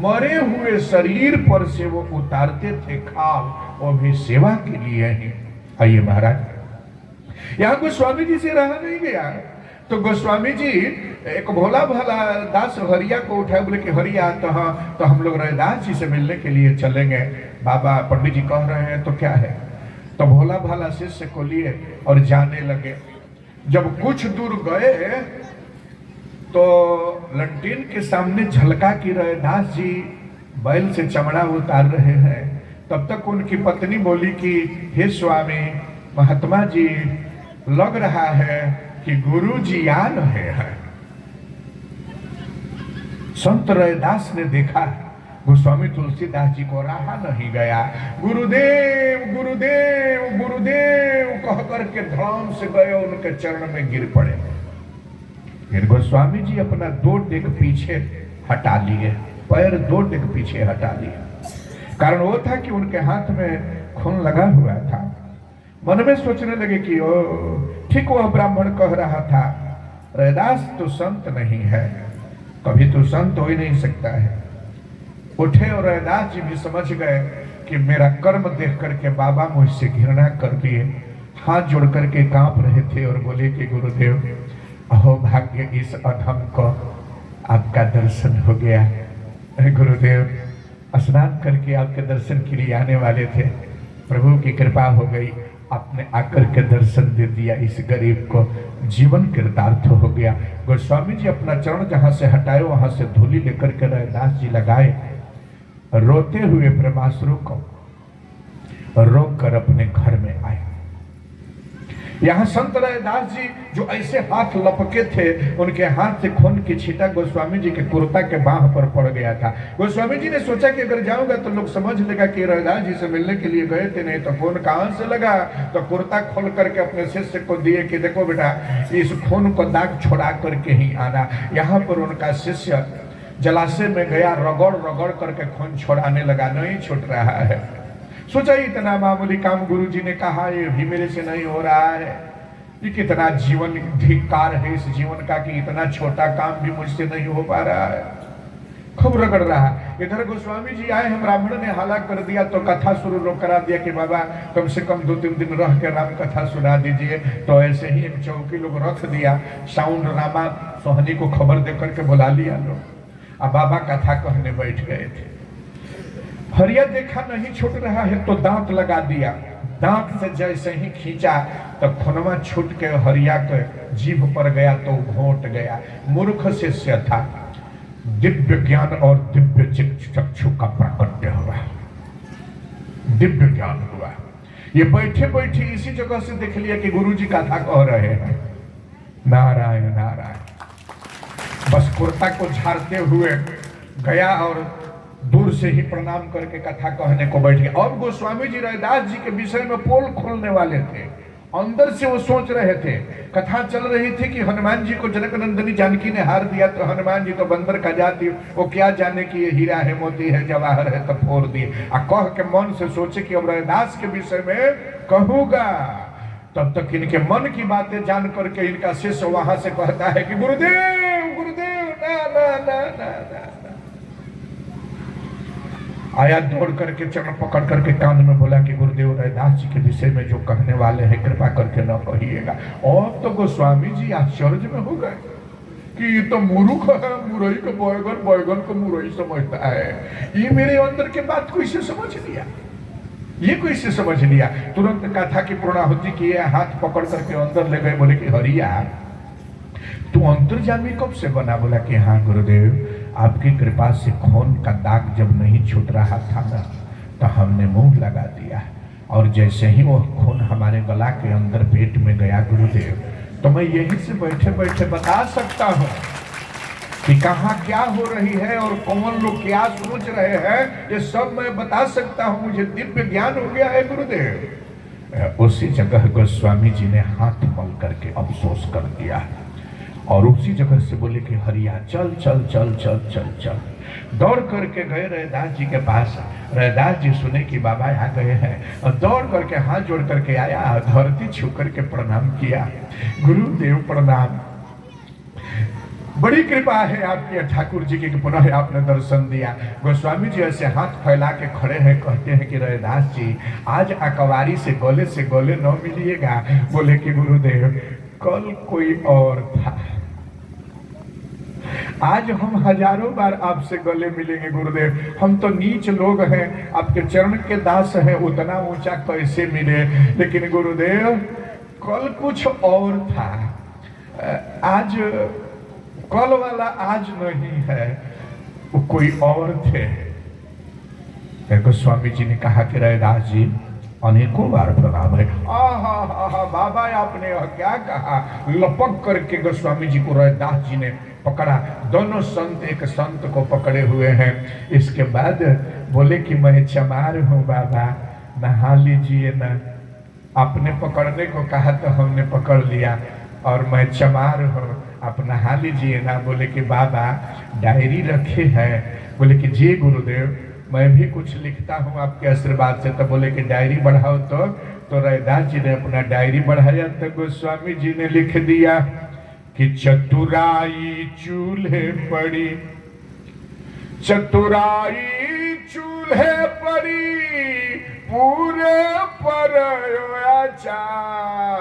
मरे हुए शरीर पर से वो उतारते थे खाल, वो भी सेवा के लिए ही। आइए महाराज, यहाँ गोस्वामी जी से रहा नहीं गया, तो गोस्वामी जी एक भोला भाला दास हरिया को उठाए, बोले कि हरिया तो हम लोग रैदास जी से मिलने के लिए चलेंगे, बाबा पंडित जी कह रहे हैं, तो क्या है। तो भोला भाला शिष्य को लिए और जाने लगे। जब कुछ दूर गए तो लंटेन के सामने झलका कि रैदास जी बैल से चमड़ा उतार रहे हैं। तब तक उनकी पत्नी बोली कि हे स्वामी महात्मा जी, लग रहा है कि गुरु जी आ रहे हैं। संत रैदास ने देखा, गोस्वामी तुलसीदास जी को रहा नहीं गया, गुरुदेव गुरुदेव गुरुदेव कह करके धड़ाम से गए, उनके चरण में गिर पड़े। फिर गोस्वामी जी अपना 2 डेग पीछे हटा लिए, पैर 2 डेग पीछे हटा लिए। कारण वो था कि उनके हाथ में खून लगा हुआ था। मन में सोचने लगे कि ओ ठीक वह ब्राह्मण कह रहा था, रैदास तो संत नहीं है, कभी तो संत हो ही नहीं सकता है। उठे और रैदास जी भी समझ गए कि मेरा कर्म देख करके बाबा मुझसे घृणा कर दिए, हाथ जोड़ करके कांप रहे थे और बोले कि गुरुदेव अहो भाग्य, इस अधम को आपका दर्शन हो गया। गुरुदेव स्नान करके आपके दर्शन के लिए आने वाले थे, प्रभु की कृपा हो गई, आपने आकर के दर्शन दे दिया, इस गरीब को जीवन कृतार्थ हो गया। गोस्वामी जी अपना चरण जहां से हटाए वहां से धूली लेकर के रैदास जी लगाए, रोते हुए प्रेमाश्रु को रोक कर अपने घर में आए। यहाँ संत रैदास जी जो ऐसे हाथ लपके थे, उनके हाथ से खून की छींटा गोस्वामी जी के कुर्ता के बाह पर पड़ गया था। गोस्वामी जी ने सोचा कि अगर जाऊंगा तो लोग समझ लेगा कि रैदास जी से मिलने के लिए गए थे, नहीं तो खून कहां से लगा। तो कुर्ता खोल करके अपने शिष्य को दिए कि देखो बेटा, इस खून को दाग छोड़ा करके ही आना। यहाँ पर उनका शिष्य जलाशय में गया, रगड़ रगड़ करके खून छोड़ाने लगा, नहीं छूट रहा है। सोचा इतना मामूली काम गुरु जी ने कहा, ये भी मेरे से नहीं हो रहा है। ये कितना जीवन धिक्कार है इस जीवन का कि इतना छोटा काम भी मुझसे नहीं हो पा रहा है। खूब रगड़ रहा। इधर गोस्वामी जी आए, हम ब्राह्मण ने हाला कर दिया तो कथा शुरू करा दिया कि बाबा कम से कम 2-3 दिन रह के राम कथा सुना दीजिए। तो ऐसे ही एक चौकी लोग रख दिया, साउंड रामा सोहनी को खबर दे करके बुला लिया लोग। अब बाबा कथा कहने बैठ गए थे। हरिया देखा नहीं छूट रहा है तो दांत लगा दिया, दांत से जैसे ही खींचा तो खुनवा छूट के हरिया के जीभ पर गया तो घोंट गया। मूर्ख शिष्य था, दिव्य ज्ञान और दिव्य चक्षु का प्राकट्य हुआ, दिव्य ज्ञान हुआ। ये बैठे बैठे इसी जगह से देख लिया कि गुरु जी कथा कह रहे हैं, नारायण नारायण। बस कुर्ता को झाड़ते हुए गया और दूर से ही प्रणाम करके कथा कहने को बैठ गया। अब गोस्वामी जी रैदास जी के विषय में पोल खोलने वाले थे। अंदर से वो सोच रहे थे, कथा चल रही थी कि हनुमान जी को जनक नंदनी जानकी ने हार दिया, तो हनुमान जी तो बंदर का जाति, वो क्या जाने कि ये हीरा है, मोती है, जवाहर है, तो फोड़ दिए। कह के मन से सोचे कि अब रैदास के विषय में कहूंगा। तब तक इनके मन की बातें जान करके इनका शिष्य वहां से कहता है कि गुरुदेव गुरुदेव ना ना ना ना ना। आया दौड़ करके चरण पकड़ करके कान में बोला कि गुरुदेव रैदास जी के विषय में जो कहने वाले हैं कृपा करके न कहिएगा। और तो गोस्वामी जी आश्चर्य में हो गए कि ये तो मूर्ख है, मुरई को बैगन, बैगन को मुरई समझता है। ये मेरे अंदर के बात को इसे समझ लिया, ये कोई से समझ लिया। तुरंत कथा की पूर्णाहुति किए, हाथ पकड़ करके अंदर ले गए। बोले कि हरिया तू अंतर्जामी कब से बना? बोला कि हाँ गुरुदेव, आपकी कृपा से खून का दाग जब नहीं छूट रहा था ना, तो हमने मुंह लगा दिया, और जैसे ही वो खून हमारे गला के अंदर पेट में गया गुरुदेव, तो मैं यहीं से बैठे बैठे बता सकता हूँ कि कहाँ क्या हो रही है और कौन लोग क्या सोच रहे हैं, ये सब मैं बता सकता हूँ। मुझे दिव्य ज्ञान हो गया है गुरुदेव। उसी जगह गोस्वामी जी ने हाथ मल करके अफसोस कर दिया, और उसी जगह से बोले कि हरिया चल चल चल चल चल चल। दौड़ करके गए रैदास जी के पास। रैदास जी सुने कि बाबा आ गए हैं, और दौड़ करके हाथ जोड़ करके आया, धरती छू करके प्रणाम किया। गुरुदेव प्रणाम, बड़ी कृपा है आपकी ठाकुर जी की, पुनः आपने दर्शन दिया। गोस्वामी जी ऐसे हाथ फैला के खड़े हैं, कहते हैं कि रैदास जी आज अकवारी से गले न मिलिएगा। बोले कि गुरुदेव कल कोई और था, आज हम हजारों बार आपसे गले मिलेंगे गुरुदेव। हम तो नीच लोग हैं, आपके चरण के दास हैं, उतना ऊंचा कैसे मिले। लेकिन गुरुदेव कल कुछ और था, आज कल वाला आज नहीं है, वो कोई और थे। गोस्वामी जी ने कहा कि रैदास जी अनेकों बार प्रणाम है। बाबा आपने क्या कहा। लपक करके गोस्वामी जी को रैदास जी ने पकड़ा। दोनों संत एक संत को पकड़े हुए हैं। इसके बाद बोले कि मैं चमार हूँ बाबा, नहा लीजिए ना। आपने पकड़ने को कहा तो हमने पकड़ लिया, और मैं चमार हूँ, आप नहा लीजिए ना। बोले कि बाबा डायरी रखे हैं। बोले कि जी गुरुदेव मैं भी कुछ लिखता हूँ आपके आशीर्वाद से। तो बोले कि डायरी बढ़ाओ। तो रैदास जी ने अपना डायरी बढ़ाया, तो गोस्वामी जी ने लिख दिया कि चतुराई चूल्हे पड़ी, चतुराई चूल्हे पड़ी, पूरे पर आचार,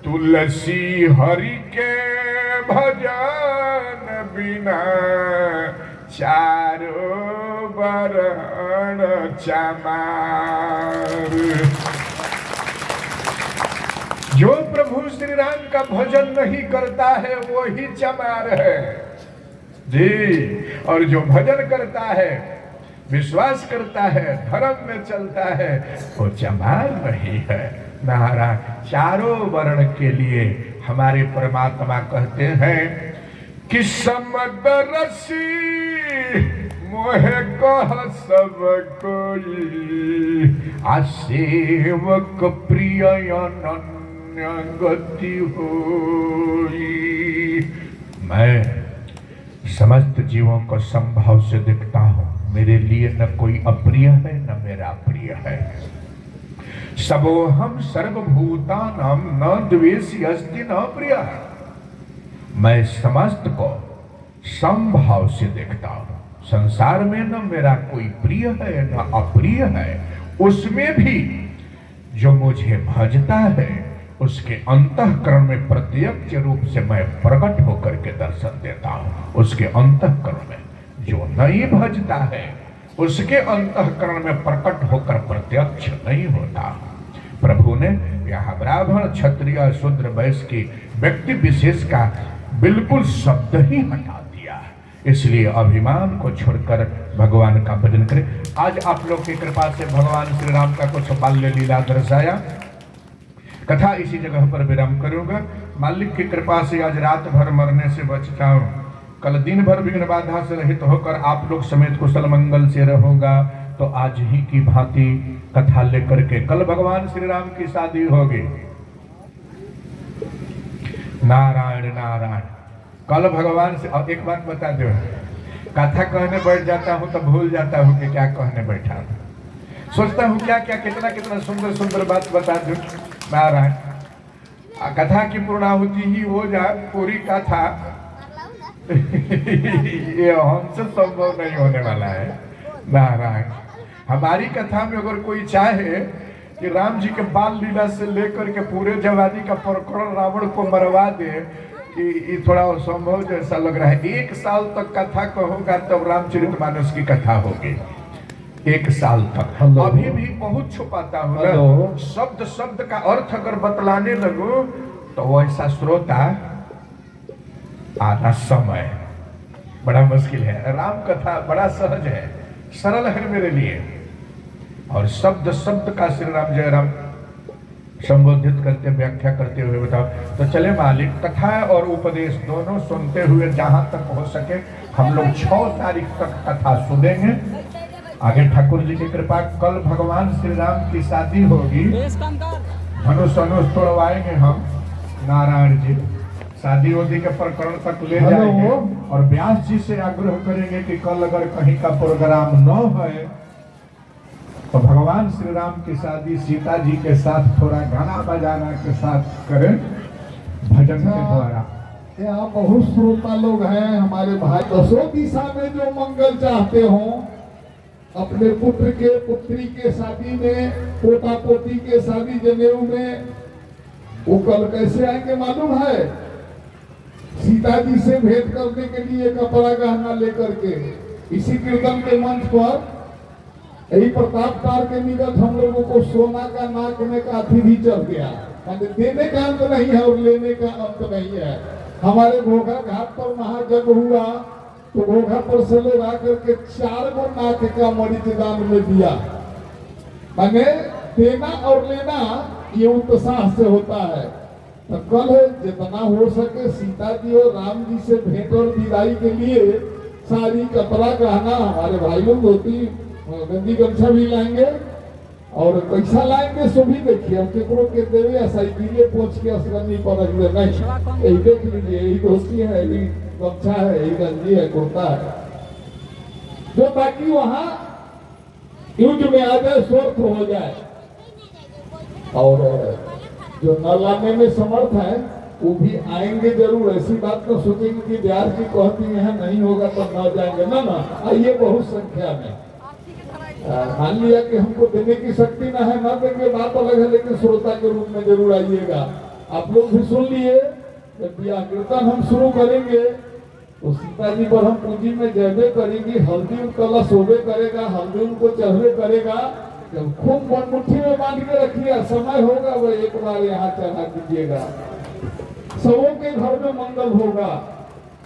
तुलसी हरि के भजन बिना चारों बरण चमार। जो प्रभु श्री राम का भजन नहीं करता है वो ही चमार है जी, और जो भजन करता है, विश्वास करता है, धर्म में चलता है, वो चमार नहीं है। नारायण। चारों वर्ण के लिए हमारे परमात्मा कहते हैं कि समदरसी मोहे कह सब कोई, आसेवक प्रिय अनन्य गति होई। मैं समस्त जीवों को संभाव से देखता हूँ, मेरे लिए न कोई अप्रिय है न मेरा प्रिय है। सबोहम सर्वभूतानां न द्वेषी अस्ति न प्रिय। मैं समस्त को समभाव से देखता हूँ। संसार में न मेरा कोई प्रिय है न अप्रिय है। उसमें भी जो मुझे भजता है उसके अंतःकरण में प्रत्यक्ष रूप से मैं प्रकट होकर के दर्शन देता हूँ। उसके अंतःकरण में जो नहीं भजता है उसके अंतःकरण में प्रकट होकर प्रत्यक्ष नहीं होता। प्रभु ने यहाँ ब्राह्मण क्षत्रिय शूद्र वैश्य की व्यक्ति विशेष का बिल्कुल शब्द ही हटा दिया। इसलिए अभिमान को छोड़कर भगवान का भजन करें। आज आप लोग की कृपा से भगवान श्री राम का कुछ बाल्य लीला दर्शाया, कथा इसी जगह पर विराम करूंगा। मालिक की कृपा से आज रात भर मरने से बचता हूँ। कल दिन भर विघ्न बाधा से रहित होकर आप लोग समेत कुशल मंगल से रहूंगा। तो आज ही की भांति कथा लेकर के कल भगवान श्री राम की शादी होगी। नारायण नारायण। कल भगवान से, और एक बात बता दो, कथा कहने बैठ जाता हूँ तो भूल जाता हूँ कि क्या कहने बैठा हूँ। सोचता हूँ क्या क्या कितना कितना सुंदर सुंदर बात बता दूं। नारायण। कथा की पूर्णाहुति ही हो जाए, पूरी कथा ये हमसे संभव नहीं होने वाला है। नारायण। हमारी कथा में अगर कोई चाहे कि राम जी के बाल लीला से लेकर के पूरे जवानी का प्रकरण रावण को मरवा दे, कि ये थोड़ा असंभव जैसा लग रहा है। 1 साल तक कथा कहूंगा तब रामचरितमानस की कथा होगी। 1 साल तक। अभी भी बहुत छुपाता हूँ ना, शब्द शब्द का अर्थ अगर बतलाने लगूं तो वैसा श्रोता आना समय बड़ा मुश्किल है। राम कथा बड़ा सहज है, सरल है मेरे लिए। और शब्द शब्द का श्री राम जय राम संबोधित करते व्याख्या करते हुए बताओ। तो चले मालिक, कथा और उपदेश दोनों सुनते हुए जहां तक हो सके हम लोग 6 तारीख तक कथा सुनेंगे। आगे ठाकुर जी की कृपा, कल भगवान श्री राम की शादी होगी, धनुष अनुष तोड़वाएंगे हम, नारायण जी शादी वादी के प्रकरण तक ले जाएंगे और व्यास जी से आग्रह करेंगे कि कल अगर कहीं का प्रोग्राम न है तो भगवान श्री राम की शादी सीता जी के साथ थोड़ा गाना बजाना के साथ करें, भजन के द्वारा। यहाँ बहुत श्रोता लोग हैं हमारे भाई, दसों दिशा में जो मंगल चाहते हो, अपने पुत्र के पुत्री के शादी में, पोता पोती के शादी जनेऊ में, वो कल कैसे आएंगे मालूम है? सीता जी से भेंट करने के लिए कपड़ा गहना लेकर के। इसी कीर्तन के मंच पर यही प्रताप तार के निकट हम लोगों को सोना का नाक में काफी भी चढ़ गया। देने का अंत नहीं है और लेने का अंत नहीं है। हमारे घोघा घाट पर महाजग हुआ तो घोघा पर से लोग आकर के 4 गो नाक का मरीच दान में दिया। माने देना और लेना ये उत्साह से होता है। तो कल जितना हो सके सीता जी और राम जी से भेंट और विदाई के लिए सारी कपड़ा गहना, हमारे भाई लोग धोती गंदी गमछा भी लाएंगे और पैसा लाएंगे सो भी देखिए, हम केकरो के देवे या साइकिले पहुंच के असगनी पर रख दे, नहीं यही देख लीजिए, यही धोती है, यही गमछा है, यही गंजी है, कुर्ता है, जो ताकि वहां युद्ध में आ जाए, स्वर्थ हो जाए। और जो न लाने में समर्थ है वो भी आएंगे जरूर। ऐसी बात तो सोचेंगे कि बिहार की कहती यहाँ नहीं होगा तो न जाएंगे, ना आइए बहुत संख्या में। मान लिया कि हमको देने की शक्ति ना है, ना देंगे बात अलग है, लेकिन श्रोता के रूप में जरूर आइएगा। आप लोग भी सुन लिए, जब ब्याह कीर्तन हम शुरू करेंगे तो सीता जी पर हम पूंजी में जयबे करेंगी, हल्दी कलश होबे करेगा, हल्दी उनको चढ़बे करेगा। जब खूब मुट्ठी में बांध के रखिए, समय होगा वो एक बार यहाँ चढ़ा दीजिएगा, सबों के घर में मंगल होगा।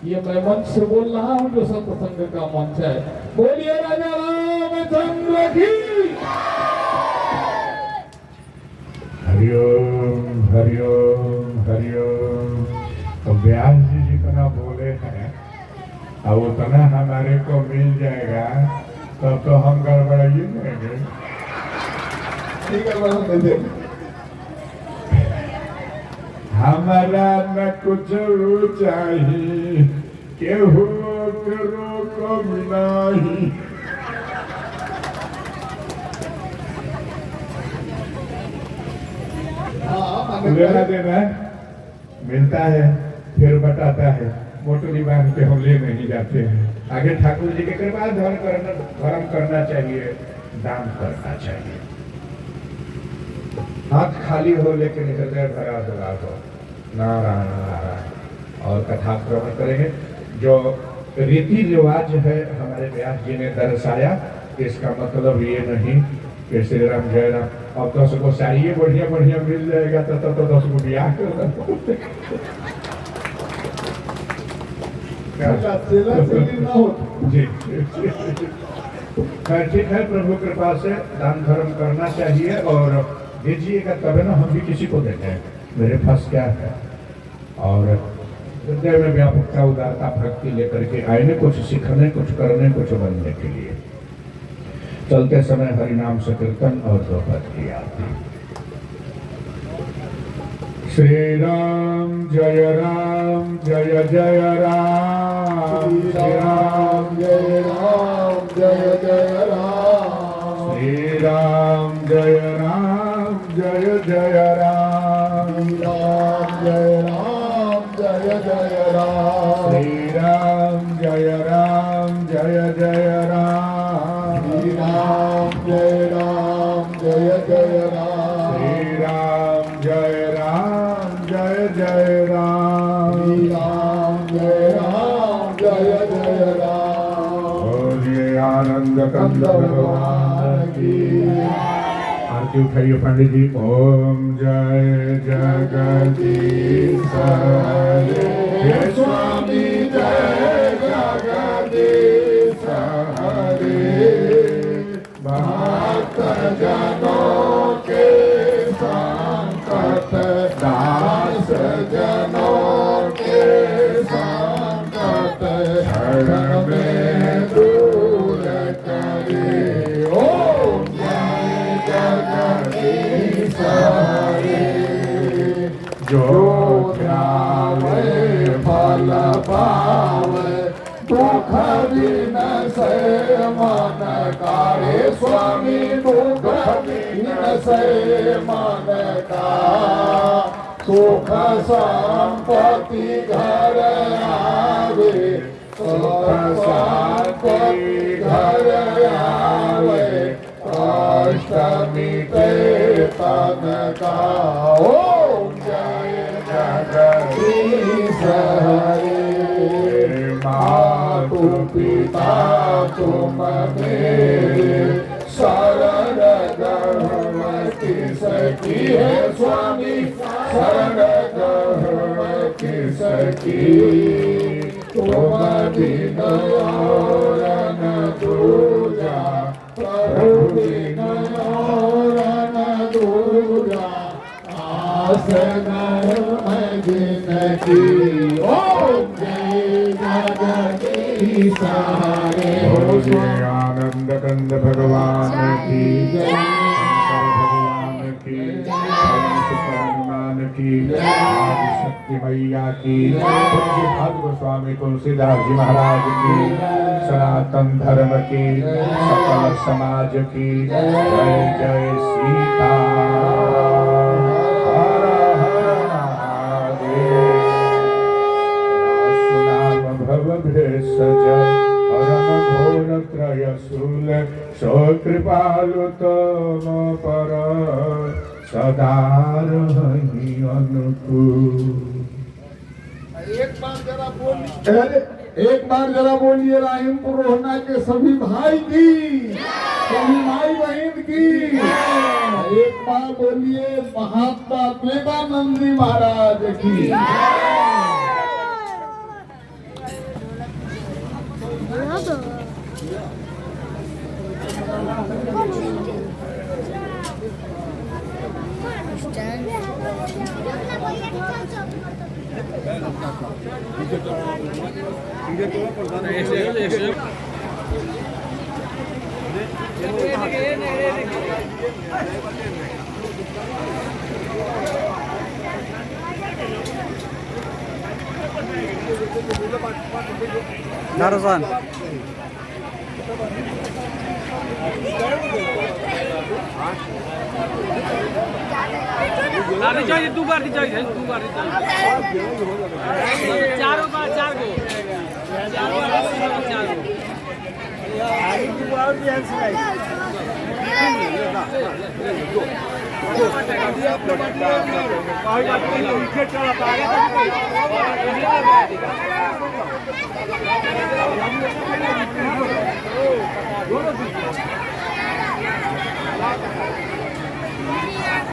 ये मैं मंच से बोल रहा हूँ जो सत्संग का मंच है। बोलिए राजा रामचंद्र की। हरिओम हरिओम हरिओम। तो व्यास जी जितना बोले हैं अब उतना हमारे को मिल जाएगा, तब तो हम गड़बड़ाइए जाएंगे। ठीक है, हमारा न कुछ चाहिए, केहू करो को मिलाई। लेना देना मिलता है फिर बताता है, मोटरी बांध के हम ले नहीं जाते हैं। आगे ठाकुर जी के कृपा धर्म करना चाहिए, दान करना चाहिए। हाथ खाली हो लेकिन हृदय भरा भरा हो। नारायण नारायण। और कथा श्रवण करेंगे। जो रीति रिवाज है हमारे व्यास जी ने दर्शाया, इसका मतलब ये नहीं कि श्री राम जय राम अब 10 को साड़िए बढ़िया बढ़िया मिल जाएगा तो 10 को ब्याह कर जी। ठीक है, प्रभु कृपा से दान धर्म करना चाहिए और दीजिएगा तब ना हम भी किसी को देंगे। मेरे पास क्या है, और हृदय में व्यापकता उदारता भक्ति लेकर के आए, कुछ सीखने कुछ करने कुछ बनने के लिए। चलते समय हरिनाम संकीर्तन और 2 पद की आरती। श्री राम जय राम जय जय राम, श्री राम जय राम जय जय राम, श्री राम जय राम जय जय राम, राम जय राम जय जय राम, श्री राम जय राम जय जय राम, श्री राम जय राम जय जय राम, श्री राम जय राम जय जय राम, श्री राम जय राम जय जय राम। बोलिए आनंद कंद भगवान की। आरती उठाइए पंडित जी। ओम जय जगदीश हरे स्वामी, जय जगदीश हरे भक्त जो ध्यावे फल पावे दुख विनसे मन कारे स्वामी दुख विनसे मन का सुख संपत्ति घर आवे सुख संपत्ति घर आवे कष्ट मिटे तन का ओम जय जगदीश हरे मातु पिता तुम मेरे शरण गहमति सखी है स्वामी शरण गहमति सखी तुम बिन और न दूजा प्रभु बिन और न दूजा आस मैं जिनकी ओम जय जगदीश हरे आनंद कंद भगवान की जय, शंकर भगवान की जय, हनुमान की जय, आदिशक्ति मैया की पूज्य भागवत गोस्वामी तुलसीदास जी महाराज की सनातन धर्म की सकल समाज की जय जय सीता हर हर महादेव सुनाम भव भेषज परम घोर त्रयशूल सो कृपालु तम पर सदा रहि अनुकूल। एक बार जरा बोलिए राहिमपुर रोहना के सभी भाई की सभी माई बहन की एक बार बोलिए महात्मा विवेकानंद जी महाराज की Narusan. आधी चाहिए तू बार चाहिए तू बार चारों बार चार को चार को